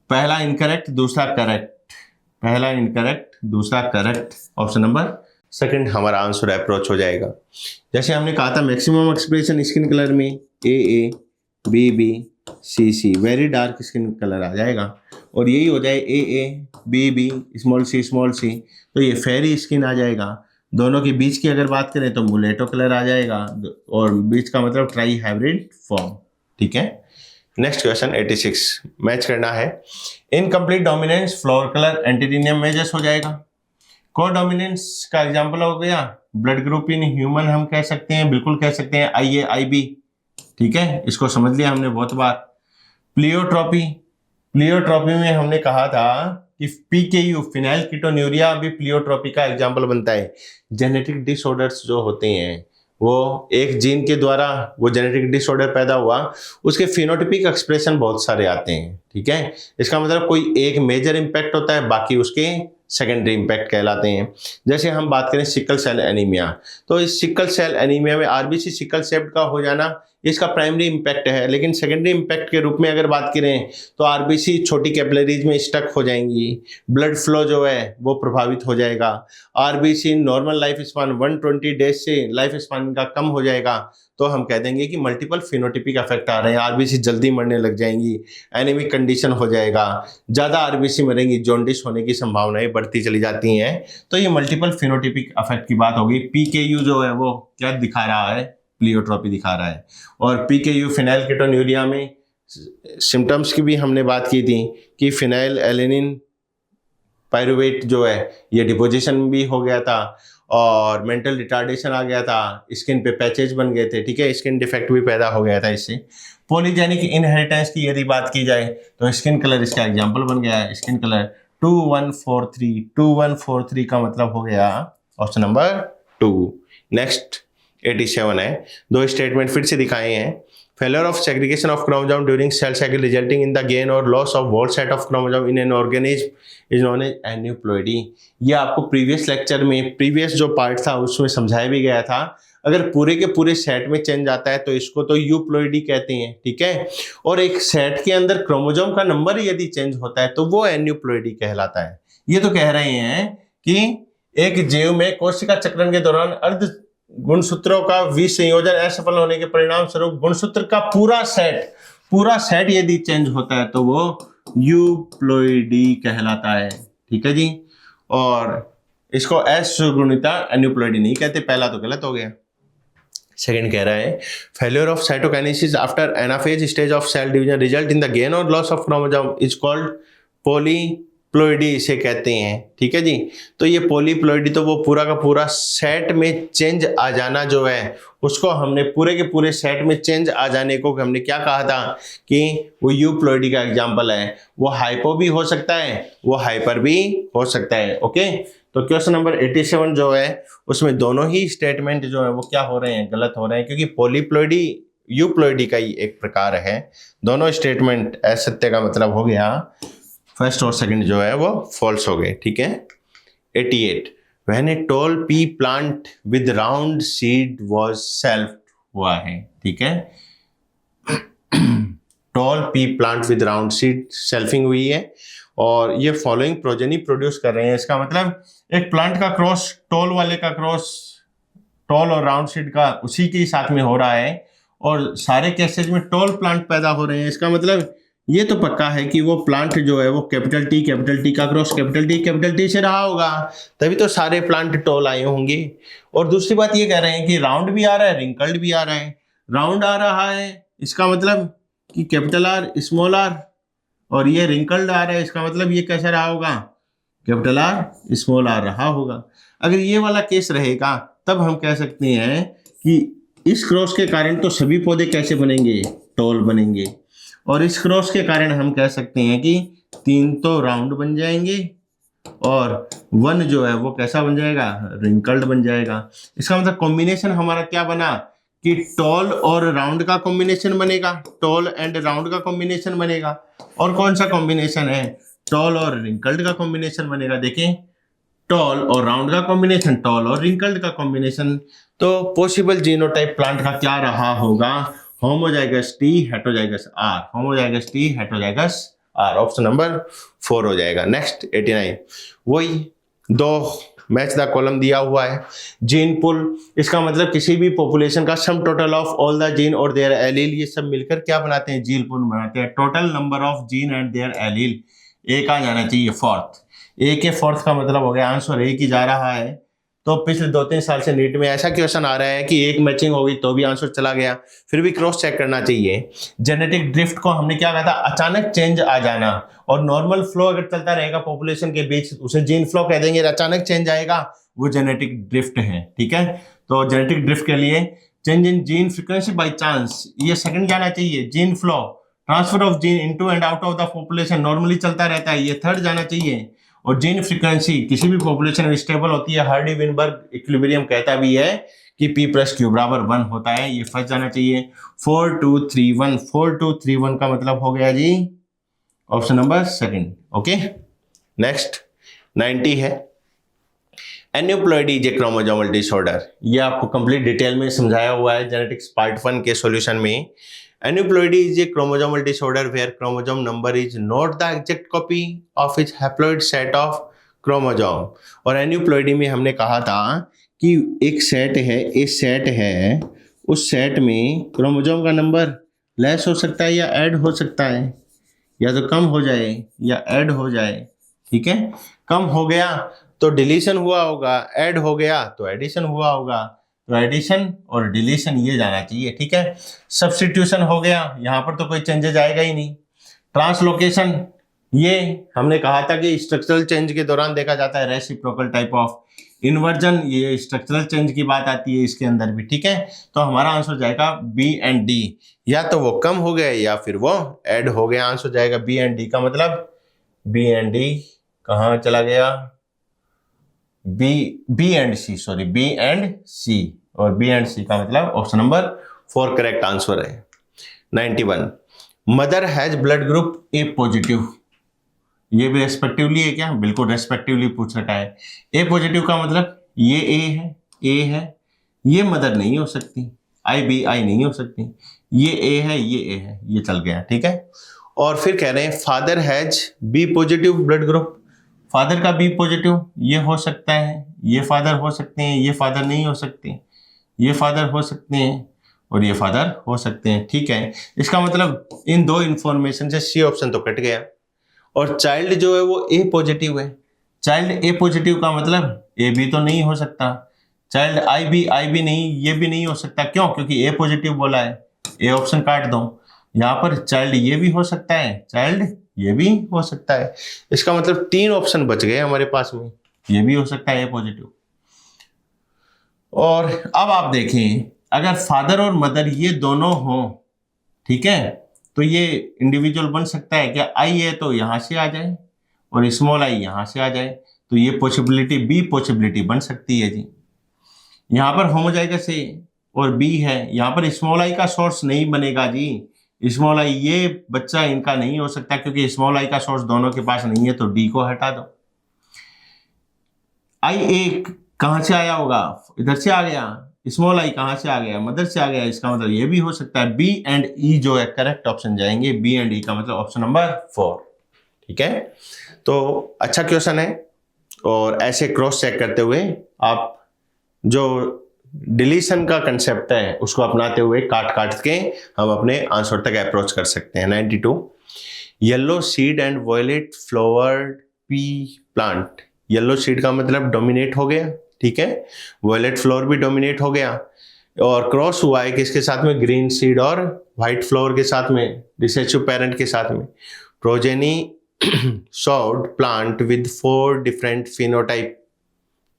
पहला इनकरेक्ट दूसरा करेक्ट, पहला इनकरेक्ट दूसरा करेक्ट, ऑप्शन नंबर सेकंड हमारा आंसर अप्रोच हो जाएगा। जैसे हमने कहा था मैक्सिमम एक्सप्रेशन स्किन कलर में AA BB CC, very dark skin colour आ जाएगा, और यही हो जाए AA BB स्मॉल c, तो ये फेरी स्किन आ जाएगा। दोनों के बीच की अगर बात करें तो मुलेटो कलर आ जाएगा, और बीच का मतलब ट्राई हाइब्रिड फॉर्म, ठीक है। नेक्स्ट क्वेश्चन 86 मैच करना है। Incomplete dominance flower colour antirrhinum measures हो जाएगा। को डोमिनेंस का एग्जांपल हो गया ब्लड ग्रुप इन ह्यूमन, हम कह सकते हैं, बिल्कुल कह सकते हैं IA IB, ठीक है, इसको समझ लिया हमने बहुत बार। प्लियोट्रोपी, प्लियोट्रोपी में हमने कहा था कि PKU फिनाइल कीटोन्यूरिया भी प्लियोट्रोपी का एग्जाम्पल बनता है। जेनेटिक डिसऑर्डर्स जो होते हैं वो एक जीन के द्वारा वो जेनेटिक डिसऑर्डर पैदा हुआ, उसके फिनोटिपिक एक्सप्रेशन बहुत सारे आते हैं, ठीक है। इसका मतलब कोई एक मेजर इम्पैक्ट होता है, बाकी उसके सेकेंडरी इम्पैक्ट कहलाते हैं। जैसे हम बात करें सिकल सेल एनीमिया, तो इस सिकल सेल एनीमिया में RBC सिकल सेल का हो जाना इसका प्राइमरी इम्पैक्ट है, लेकिन सेकेंडरी इम्पैक्ट के रूप में अगर बात करें तो RBC छोटी कैपिलरीज में स्टक हो जाएंगी, ब्लड फ्लो जो है वो प्रभावित हो जाएगा, RBC normal life span 120 days से लाइफ स्पान का कम हो जाएगा, तो हम कह देंगे कि मल्टीपल फिनोटिपिक इफेक्ट आ रहे हैं, RBC जल्दी मरने लग जाएंगी, एनीमिक कंडीशन हो जाएगा, ज़्यादा RBC मरेंगी, जॉन्डिस होने की संभावनाएं बढ़ती चली जाती हैं। तो ये मल्टीपल फिनोटिपिक इफेक्ट की बात होगी। PKU जो है वो क्या दिखा रहा है, प्लियोट्रोपी दिखा रहा है। और PKU फिनाइल कीटोन्यूरिया में सिम्टम्स की भी हमने बात की थी कि फिनाइल एलेनिन पायरुवेट जो है ये डिपोजिशन भी हो गया था, और मेंटल रिटार्डेशन आ गया था, स्किन पे पैचेज बन गए थे, ठीक है, स्किन डिफेक्ट भी पैदा हो गया था इससे। पॉलीजेनिक इनहेरिटेंस की यदि बात की जाए तो स्किन कलर इसका एग्जाम्पल बन गया है। स्किन कलर 2143 का मतलब हो गया ऑप्शन नंबर 2। नेक्स्ट 87 है, दो स्टेटमेंट फिर से दिखाए हैं। Failure of segregation of chromosome during cell cycle resulting in the gain और loss of whole set of chromosome in an organism is known as aneuploidy. ये आपको प्रीवियस लेक्चर में, प्रीवियस जो पार्ट था उसमें समझाया भी गया था। अगर पूरे के पूरे सेट में चेंज आता है तो इसको तो यूप्लॉइडी कहते हैं, ठीक है। और एक सेट के अंदर क्रोमोसोम का नंबर यदि चेंज होता है तो वो एन्यूप्लॉइडी कहलाता है। ये तो कह रहे हैं कि एक जीव में कोशिका चक्रण के दौरान अर्ध गुणसूत्रों का विसंयोजन असफल होने के परिणाम स्वरूप गुणसूत्र का पूरा सेट यदि चेंज होता है तो वो यूप्लॉइडी कहलाता है, ठीक है जी। और इसको असुगुणिता एन्यूप्लॉइडी नहीं कहते, पहला तो गलत हो गया। सेकंड कह रहा है failure of cytokinesis after anaphase stage of cell division result in the gain और loss of chromosome is called polyploidy इसे कहते हैं, ठीक है जी। तो ये पॉलीप्लॉइडी तो वो पूरा का पूरा सेट में चेंज आ जाना जो है उसको हमने पूरे के पूरे सेट में चेंज आ जाने को हमने क्या कहा था कि वो यूप्लॉइडी का एग्जांपल है। वो हाइपो भी हो सकता है, वो हाइपर भी हो सकता है, ओके। तो क्वेश्चन नंबर 87 जो है उसमें दोनों ही स्टेटमेंट जो है वो क्या हो रहे हैं, गलत हो रहे हैं, क्योंकि पॉलीप्लॉइडी यूप्लॉइडी का ही एक प्रकार है। दोनों स्टेटमेंट असत्य का मतलब हो गया, फर्स्ट और सेकंड जो है वो फॉल्स हो गए, ठीक है। 88 when a tall P plant with round seed was self हुआ है, ठीक है। Toll P plant with round seed selfing हुई है और ये फॉलोइंग प्रोजेनी प्रोड्यूस कर रहे हैं। इसका मतलब एक प्लांट का क्रॉस टॉल वाले का क्रॉस टॉल और राउंड सीड का उसी के साथ में हो रहा है और सारे केसेज में टॉल प्लांट पैदा हो रहे हैं। इसका मतलब ये तो पक्का है कि वो प्लांट जो है वो कैपिटल टी का क्रॉस कैपिटल टी से रहा होगा, तभी तो सारे प्लांट टॉल आए होंगे। और दूसरी बात ये कह रहे हैं कि राउंड भी आ रहा है, रिंकल्ड भी आ रहा है। राउंड आ रहा है इसका मतलब कि कैपिटल आर स्मॉल आर, और ये रिंकल्ड आ रहा है इसका मतलब ये कैसा रहा होगा, कैपिटल आर स्मॉल आर रहा होगा। अगर ये वाला केस रहेगा तब हम कह सकते हैं कि इस क्रॉस के कारण तो सभी पौधे कैसे बनेंगे, टॉल बनेंगे, और इस क्रॉस के कारण हम कह सकते हैं कि 3 तो राउंड बन जाएंगे और 1 जो है वो कैसा बन जाएगा, रिंकल्ड बन जाएगा। इसका मतलब कॉम्बिनेशन हमारा क्या बना कि टॉल और राउंड का कॉम्बिनेशन बनेगा, टॉल एंड राउंड का कॉम्बिनेशन बनेगा। और कौन सा कॉम्बिनेशन है, टॉल और रिंकल्ड का कॉम्बिनेशन बनेगा। देखें, टॉल और राउंड का कॉम्बिनेशन, टॉल और रिंकल्ड का कॉम्बिनेशन। तो पॉसिबल जीनोटाइप प्लांट का क्या रहा होगा, homozygous T heterozygous R, homozygous T heterozygous R, option number 4 हो जाएगा। नेक्स्ट 89 वही 2 मैच द कॉलम दिया हुआ है। जीन पुल, इसका मतलब किसी भी पॉपुलेशन का sum total of all the gene और देयर एलील, ये सब मिलकर क्या बनाते हैं, जीन पुल बनाते हैं। Total number of gene and their allele, A का जाना चाहिए फोर्थ। ए के फोर्थ का मतलब हो गया आंसर ए की जा रहा है। तो पिछले 2-3 साल से नीट में ऐसा क्वेश्चन आ रहा है कि एक मैचिंग होगी तो भी आंसर चला गया, फिर भी क्रॉस चेक करना चाहिए। जेनेटिक ड्रिफ्ट को हमने क्या कहा था, अचानक चेंज आ जाना, और नॉर्मल फ्लो अगर चलता रहेगा पॉपुलेशन के बीच उसे जीन फ्लो कह देंगे, अचानक चेंज आएगा वो जेनेटिक ड्रिफ्ट है, ठीक है। तो जेनेटिक ड्रिफ्ट के लिए change in gene frequency by chance, ये सेकंड जाना चाहिए। Gene flow, transfer of gene into and out of the population normally चलता रहता है, ये थर्ड जाना चाहिए। और जीन फ्रीक्वेंसी किसी भी पॉपुलेशन में स्टेबल होती है, हार्डी विनबर्ग इक्विलिब्रियम कहता भी है कि P+Q बराबर 1 होता है, ये फर्स्ट जाना चाहिए। 4231, 4231 का मतलब हो गया जी option number second, okay. Next 90 है aneuploidy is a chromosomal disorder, ये आपको कंप्लीट डिटेल में समझाया हुआ है जेनेटिक्स पार्ट 1 के सॉल्यूशन में। Aneuploidy is a chromosomal disorder where chromosome number is not the exact copy of its haploid set of chromosome। और aneuploidy में हमने कहा था कि एक सेट है, इस सेट है, उस सेट में क्रोमोसोम का नंबर लेस हो सकता है या ऐड हो सकता है, या तो कम हो जाए या ऐड हो जाए, ठीक है। कम हो गया तो डिलीशन हुआ होगा, ऐड हो गया तो एडिशन हुआ होगा। तो एडिशन और डिलीशन ये जाना चाहिए, ठीक है। सब्स्टिट्यूशन हो गया, यहाँ पर तो कोई चेंजेज आएगा ही नहीं। ट्रांसलोकेशन, ये हमने कहा था कि स्ट्रक्चरल चेंज के दौरान देखा जाता है, रेसिप्रोकल टाइप ऑफ। इन्वर्जन, ये स्ट्रक्चरल चेंज की बात आती है इसके अंदर भी, ठीक है। तो हमारा आंसर हो जाएगा बी एंड डी, या तो वो कम हो गए या फिर वो ऐड हो गया। आंसर हो जाएगा बी एंड डी का मतलब बी एंड डी कहाँ चला गया, B and C, sorry B and C, और बी एंड सी का मतलब ऑप्शन नंबर 4 करेक्ट आंसर है। 91, mother has blood group A positive, ये भी रेस्पेक्टिवली है क्या, बिल्कुल रेस्पेक्टिवली पूछ रखा है। ए पॉजिटिव का मतलब ये ए है, ये मदर नहीं हो सकती, आई बी आई नहीं हो सकती, ये ए है, ये चल गया, ठीक है। और फिर कह रहे हैं father has B positive blood group, father का बी पॉजिटिव ये हो सकता है, ये फादर हो सकते हैं, ये फादर नहीं हो सकते, ये फादर हो सकते हैं और ये फादर हो सकते हैं, ठीक है। इसका मतलब इन दो इंफॉर्मेशन से सी ऑप्शन तो कट गया। और चाइल्ड जो है वो ए पॉजिटिव है, चाइल्ड ए पॉजिटिव का मतलब ए बी तो नहीं हो सकता, चाइल्ड आई बी नहीं, ये भी नहीं हो सकता, क्यों, क्योंकि ए पॉजिटिव बोला है, ए ऑप्शन काट दो। यहाँ पर चाइल्ड ये भी हो सकता है, चाइल्ड ये भी हो सकता है, इसका मतलब 3 ऑप्शन बच गए हमारे पास में, ये भी हो सकता है ए पॉजिटिव। और अब आप देखें अगर फादर और मदर ये दोनों हो, ठीक है, तो ये इंडिविजुअल बन सकता है क्या, आई है तो यहां से आ जाए और स्मॉल आई यहां से आ जाए, तो ये पॉसिबिलिटी बी पॉसिबिलिटी बन सकती है जी। यहाँ पर होमोजाइगस ए और बी है, यहाँ पर स्मॉल आई का सोर्स नहीं बनेगा जी, स्मॉल आई ये बच्चा इनका नहीं हो सकता क्योंकि स्मॉल आई का सोर्स दोनों के पास नहीं है, तो डी को हटा दो। आई ए कहां से आया होगा, इधर से आ गया, स्मॉल आई कहां से आ गया, मदर से आ गया, इसका मतलब ये भी हो सकता है। बी एंड ई जो है करेक्ट ऑप्शन जाएंगे, बी एंड ई का मतलब ऑप्शन नंबर 4, ठीक है। तो अच्छा क्वेश्चन है, और ऐसे क्रॉस चेक करते हुए आप जो डिलीशन का कंसेप्ट है उसको अपनाते हुए काट के हम अपने आंसर तक अप्रोच कर सकते हैं। 92, yellow seed and violet flowered pea plant, yellow seed का मतलब डोमिनेट हो गया, ठीक है, वॉयलेट फ्लावर भी डोमिनेट हो गया, और क्रॉस हुआ है किसके साथ में, ग्रीन सीड और व्हाइट फ्लावर के साथ में, रिसेसिव पेरेंट के साथ में। Progeny showed plant with 4 different phenotype,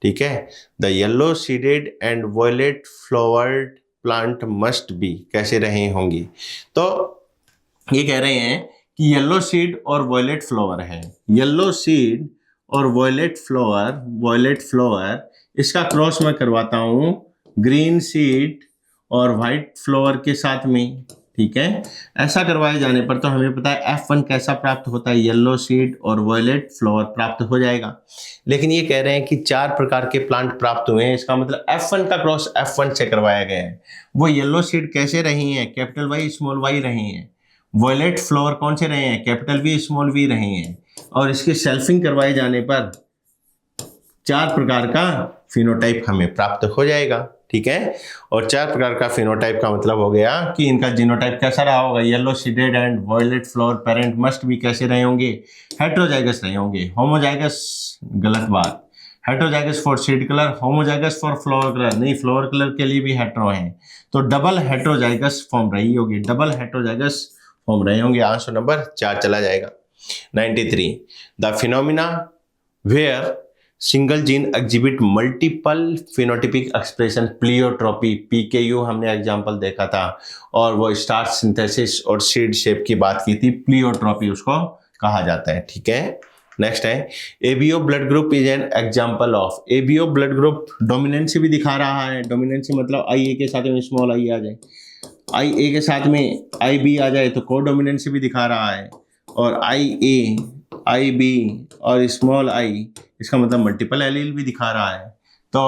ठीक है, the yellow seeded and violet flowered plant must be, कैसे रहे होंगी। तो ये कह रहे हैं कि येलो सीड और वॉयलेट फ्लावर है, येलो सीड और वॉयलेट फ्लावर इसका क्रॉस मैं करवाता हूं ग्रीन सीड और व्हाइट फ्लावर के साथ में, ठीक है। ऐसा करवाए जाने पर तो हमें पता है F1 कैसा प्राप्त होता है, येलो सीड और वॉयलेट फ्लावर प्राप्त हो जाएगा। लेकिन ये कह रहे हैं कि 4 प्रकार के प्लांट प्राप्त हुए हैं, इसका मतलब F1 का क्रॉस F1 से करवाया गया है। वो येलो सीड कैसे रही हैं, कैपिटल वाई स्मॉल वाई रही हैं, वॉयलेट फ्लावर कौन से रहे हैं, कैपिटल वी स्मॉल वी रहे हैं, और इसकी सेल्फिंग करवाए जाने पर 4 प्रकार का फिनोटाइप हमें प्राप्त हो जाएगा, ठीक है। और 4 प्रकार का फिनोटाइप का मतलब हो गया कि इनका जीनोटाइप कैसा रहा होगा, yellow seeded and violet flower parent must भी कैसे रहे होंगे, हेट्रोजाइगस रहे होंगे। होमोजाइगस गलत बात, heterozygous for seed colour, homozygous for flower colour नहीं, फ्लावर कलर के लिए भी हेट्रो हैं, तो डबल हेट्रोजाइगस फॉर्म रही होगी, डबल हेट्रोजाइगस फॉर्म रहे होंगे, आंसर नंबर 4 चला जाएगा। 93, the phenomena where single gene exhibit multiple phenotypic expression, pleiotropy, PKU हमने एग्जांपल देखा था, और वो स्टार्च सिंथेसिस और सीड शेप की बात की थी, प्लियोट्रोपी उसको कहा जाता है, ठीक है। नेक्स्ट है ABO blood group is an example of, ABO blood group dominancy भी दिखा रहा है, डोमिनेंसी मतलब आई ए के साथ में स्मॉल आई आ जाए, आई ए के साथ में आई बी आ जाए तो को डोमिनेंसी भी दिखा रहा है, और आई ए आई बी और स्मॉल आई इसका मतलब मल्टीपल एलील भी दिखा रहा है। तो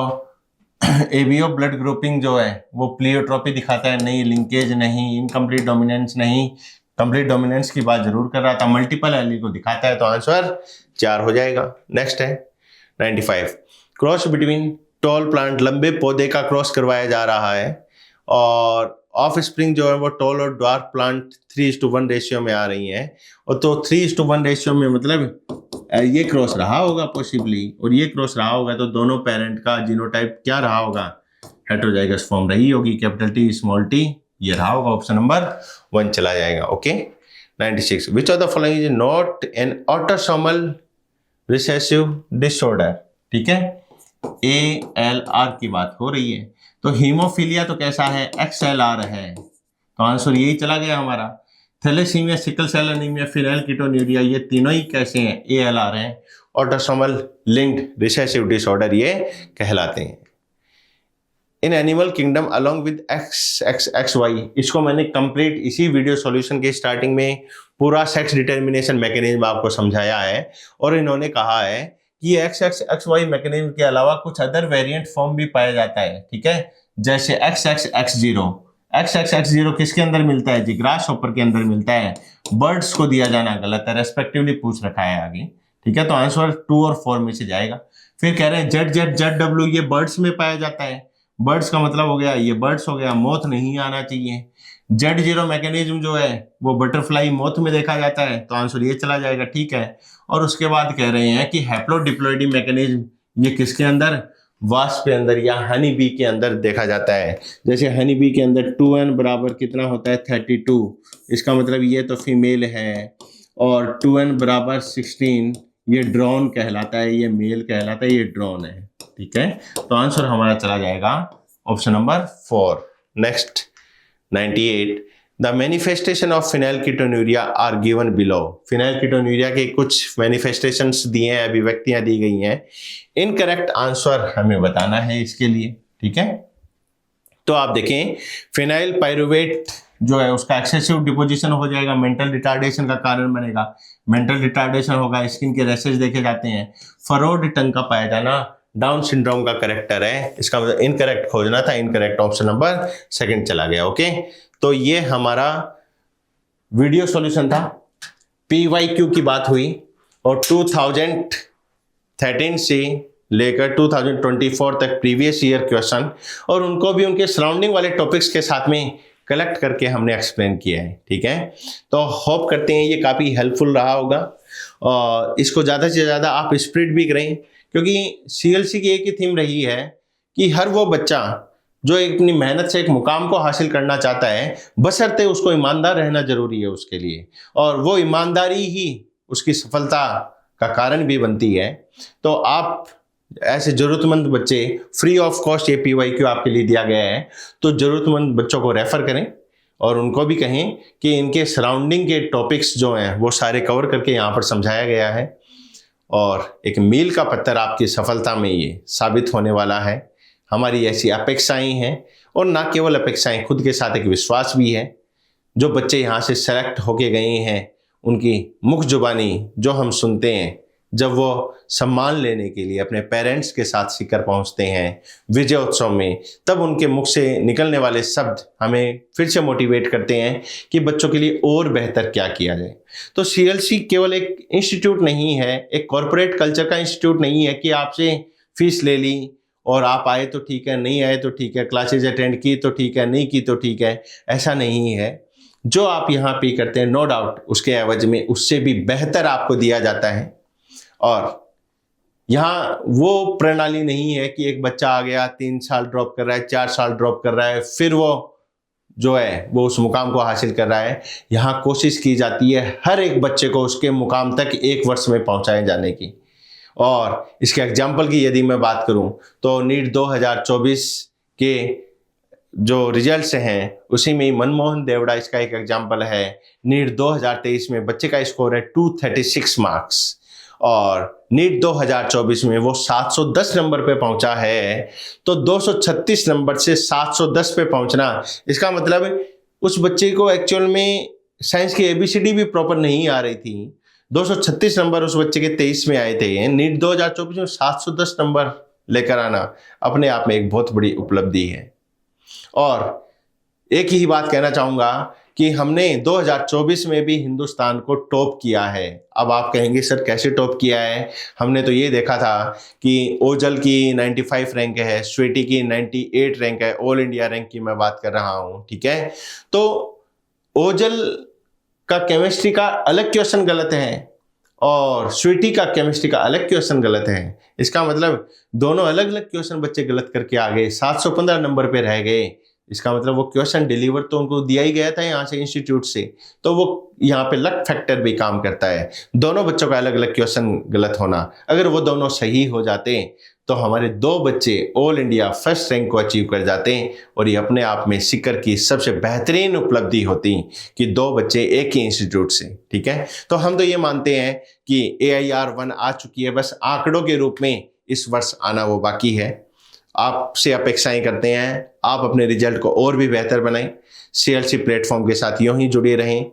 एबीओ ब्लड ग्रुपिंग जो है वो प्लियोट्रोपी दिखाता है, नहीं लिंकेज नहीं, इनकम्प्लीट डोमिनेंस नहीं, कंप्लीट डोमिनेंस की बात जरूर कर रहा था, मल्टीपल एलील को दिखाता है, तो आंसर 4 हो जाएगा। नेक्स्ट है 95, क्रॉस बिटवीन टॉल प्लांट, लंबे पौधे का क्रॉस करवाया जा रहा है, और ऑफ स्प्रिंग जो है वो टॉल और ड्वार्फ प्लांट 3:1 रेशियो में आ रही हैं, और तो 3:1 रेशियो में मतलब ये क्रॉस रहा होगा पॉसिबली, और ये क्रॉस रहा होगा, तो दोनों पेरेंट का जीनोटाइप क्या रहा होगा, हेट्रोजाइगस फॉर्म रही होगी, कैपिटल टी स्मॉल टी, ये रहा होगा, ऑप्शन नंबर 1 चला जाएगा, okay. 96, which of the following is not an autosomal recessive disorder, ठीक है, ALR की बात हो रही है। तो हीमोफीलिया तो कैसा है, XLR है, तो आंसर यही चला गया हमारा। थैलेसीमिया, सिकल सेल एनीमिया, फिनाइलकीटोन्यूरिया, ये तीनों ही कैसे हैं, ALR हैं। ऑटोसोमल लिंक्ड रिसेसिव डिसऑर्डर ये कहलाते हैं। In animal kingdom along with XXXY, इसको मैंने कंप्लीट इसी वीडियो सॉल्यूशन के स्टार्टिंग में पूरा सेक्स डिटर्मिनेशन मैकेनिज्म आपको समझाया है, और इन्होंने कहा है कि XXXY मैकेनिज्म के अलावा कुछ अदर वेरिएंट फॉर्म भी पाया जाता है, ठीक है, जैसे XXX0। XXX0 किसके अंदर मिलता है जी, ग्रास हॉपर के अंदर मिलता है। बर्ड्स को दिया जाना गलत है, रेस्पेक्टिवली पूछ रखा है आगे, ठीक है, तो आंसर 2 और 4 में से जाएगा। फिर कह रहे हैं ZZZW, ये बर्ड्स में पाया जाता है। बर्ड्स का मतलब हो गया, ये बर्ड्स हो गया, मोथ नहीं आना चाहिए। Z0 मैकेनिज्म जो है वो बटरफ्लाई मोथ में देखा जाता है, तो आंसर ये चला जाएगा, ठीक है। और उसके बाद कह रहे हैं कि हैप्लोडिप्लॉइडी मैकेनिज्म, ये किसके अंदर, वास्प के अंदर या हनी बी के अंदर देखा जाता है। जैसे हनी बी के अंदर 2n बराबर कितना होता है, 32, इसका मतलब ये तो फीमेल है, और 2n बराबर 16 ये ड्रोन कहलाता है, ये मेल कहलाता है, ये ड्रोन है, ठीक है। तो आंसर हमारा चला जाएगा option number 4। Next 98, the manifestation of phenylketonuria are given below. Phenylketonuria के कुछ मैनिफेस्टेशंस दिए हैं, अभिव्यक्तियां दी गई हैं। इनकरेक्ट आंसर हमें बताना है इसके लिए, ठीक है। तो आप देखें, फिनाइल पाइरुवेट जो है उसका एक्सेसिव डिपोजिशन हो जाएगा, मेंटल रिटार्डेशन का कारण बनेगा। मेंटल रिटार्डेशन होगा, स्किन के रैशेज देखे जाते हैं। फरोड टंग का पाया जाना डाउन सिंड्रोम का करेक्टर है, इसका मतलब इनकरेक्ट खोजना था, इनकरेक्ट ऑप्शन नंबर 2 चला गया। ओके, तो ये हमारा वीडियो सॉल्यूशन था। PYQ की बात हुई, और 2013 से लेकर 2024 तक प्रीवियस ईयर क्वेश्चन, और उनको भी उनके सराउंडिंग वाले टॉपिक्स के साथ में कलेक्ट करके हमने एक्सप्लेन किया है, ठीक है। तो होप करते हैं ये काफ़ी हेल्पफुल रहा होगा, और इसको ज़्यादा से ज़्यादा आप स्प्रेड भी करें, क्योंकि CLC की एक ही थीम रही है कि हर वो बच्चा जो अपनी मेहनत से एक मुकाम को हासिल करना चाहता है, बशर्ते उसको ईमानदार रहना जरूरी है उसके लिए, और वो ईमानदारी ही उसकी सफलता का कारण भी बनती है। तो आप ऐसे ज़रूरतमंद बच्चे, फ्री ऑफ कॉस्ट ये PYQ आपके लिए दिया गया है, तो ज़रूरतमंद बच्चों को रेफ़र करें, और उनको भी कहें कि इनके सराउंडिंग के टॉपिक्स जो हैं वो सारे कवर करके यहाँ पर समझाया गया है, और एक मील का पत्थर आपकी सफलता में ये साबित होने वाला है। हमारी ऐसी अपेक्षाएं हैं, और ना केवल अपेक्षाएं, खुद के साथ एक विश्वास भी है। जो बच्चे यहाँ से सेलेक्ट होके गए हैं, उनकी मुख जुबानी जो हम सुनते हैं, जब वो सम्मान लेने के लिए अपने पेरेंट्स के साथ सीकर पहुँचते हैं विजय उत्सव में, तब उनके मुख से निकलने वाले शब्द हमें फिर से मोटिवेट करते हैं कि बच्चों के लिए और बेहतर क्या किया जाए। तो CLC केवल एक इंस्टीट्यूट नहीं है, एक कॉरपोरेट कल्चर का इंस्टीट्यूट नहीं है कि आपसे फीस ले ली और आप आए तो ठीक है, नहीं आए तो ठीक है, क्लासेज अटेंड की तो ठीक है, नहीं की तो ठीक है, ऐसा नहीं है। जो आप यहाँ पे करते हैं, नो डाउट उसके एवज में उससे भी बेहतर आपको दिया जाता है। और यहाँ वो प्रणाली नहीं है कि एक बच्चा आ गया 3 साल ड्रॉप कर रहा है, 4 साल ड्रॉप कर रहा है, फिर वो जो है वो उस मुकाम को हासिल कर रहा है। यहाँ कोशिश की जाती है हर एक बच्चे को उसके मुकाम तक 1 वर्ष में पहुँचाए जाने की। और इसके एग्जाम्पल की यदि मैं बात करूँ तो नीट 2024 के जो रिजल्ट्स हैं उसी में मनमोहन देवड़ा इसका एक एग्जाम्पल है। नीट 2023 में बच्चे का स्कोर है 236 मार्क्स, और नीट 2024 में वो 710 नंबर पे पहुंचा है। तो 236 नंबर से 710 पे पहुंचना, इसका मतलब उस बच्चे को एक्चुअल में साइंस की ABCD भी प्रॉपर नहीं आ रही थी। 236 नंबर उस बच्चे के 23 में आए थे, नीट 2024 में 710 नंबर लेकर आना अपने आप में एक बहुत बड़ी उपलब्धि है। और एक ही बात कहना चाहूँगा कि हमने 2024 में भी हिंदुस्तान को टॉप किया है। अब आप कहेंगे सर कैसे टॉप किया है? हमने तो ये देखा था कि ओजल की 95 रैंक है, स्वीटी की 98 रैंक है, ऑल इंडिया रैंक की मैं बात कर रहा हूँ, ठीक है। तो ओजल का केमिस्ट्री का अलग क्वेश्चन गलत है और स्वीटी का केमिस्ट्री का अलग क्वेश्चन गलत है। इसका मतलब दोनों अलग अलग क्वेश्चन बच्चे गलत करके आ गए, 715 नंबर पे रह गए। इसका मतलब वो क्वेश्चन डिलीवर तो उनको दिया ही गया था यहाँ से इंस्टीट्यूट से, तो वो यहाँ पे लक फैक्टर भी काम करता है। दोनों बच्चों का अलग अलग क्वेश्चन गलत होना, अगर वो दोनों सही हो जाते तो हमारे 2 बच्चे ऑल इंडिया फर्स्ट रैंक को अचीव कर जाते हैं, और ये अपने आप में सिकर की सबसे बेहतरीन उपलब्धि होती कि 2 बच्चे एक ही इंस्टीट्यूट से। ठीक है, तो हम तो ये मानते हैं कि AIR-1 आ चुकी है, बस आंकड़ों के रूप में इस वर्ष आना वो बाकी है। आपसे अपेक्षाएं करते हैं आप अपने रिजल्ट को और भी बेहतर बनाएं, CLC प्लेटफॉर्म के साथ यूं ही जुड़े रहें।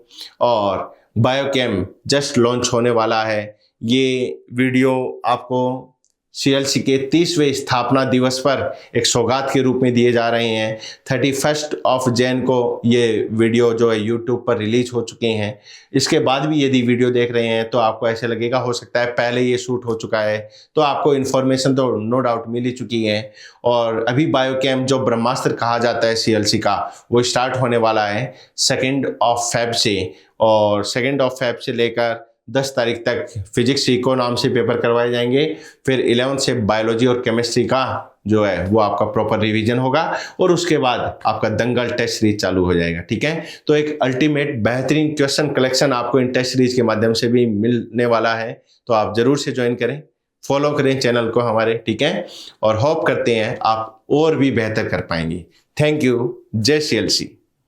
और बायोकेम जस्ट लॉन्च होने वाला है, ये वीडियो आपको CLC के 30वें स्थापना दिवस पर एक सौगात के रूप में दिए जा रहे हैं। 31 जनवरी को ये वीडियो जो है YouTube पर रिलीज हो चुके हैं। इसके बाद भी यदि वीडियो देख रहे हैं तो आपको ऐसे लगेगा हो सकता है पहले ये शूट हो चुका है, तो आपको इन्फॉर्मेशन तो नो डाउट मिल ही चुकी है। और अभी बायोकेम जो ब्रह्मास्त्र कहा जाता है CLC का, वो स्टार्ट होने वाला है 2 फेब से, और 2 फेब से लेकर 10 तारीख तक फिजिक्स इको नाम से पेपर करवाए जाएंगे। फिर 11 से बायोलॉजी और केमिस्ट्री का जो है वो आपका प्रॉपर रिवीजन होगा, और उसके बाद आपका दंगल टेस्ट सीरीज चालू हो जाएगा। ठीक है, तो एक अल्टीमेट बेहतरीन क्वेश्चन कलेक्शन आपको इन टेस्ट सीरीज के माध्यम से भी मिलने वाला है, तो आप जरूर से ज्वाइन करें, फॉलो करें चैनल को हमारे। ठीक है, और होप करते हैं आप और भी बेहतर कर पाएंगे। Thank you. जय CLC।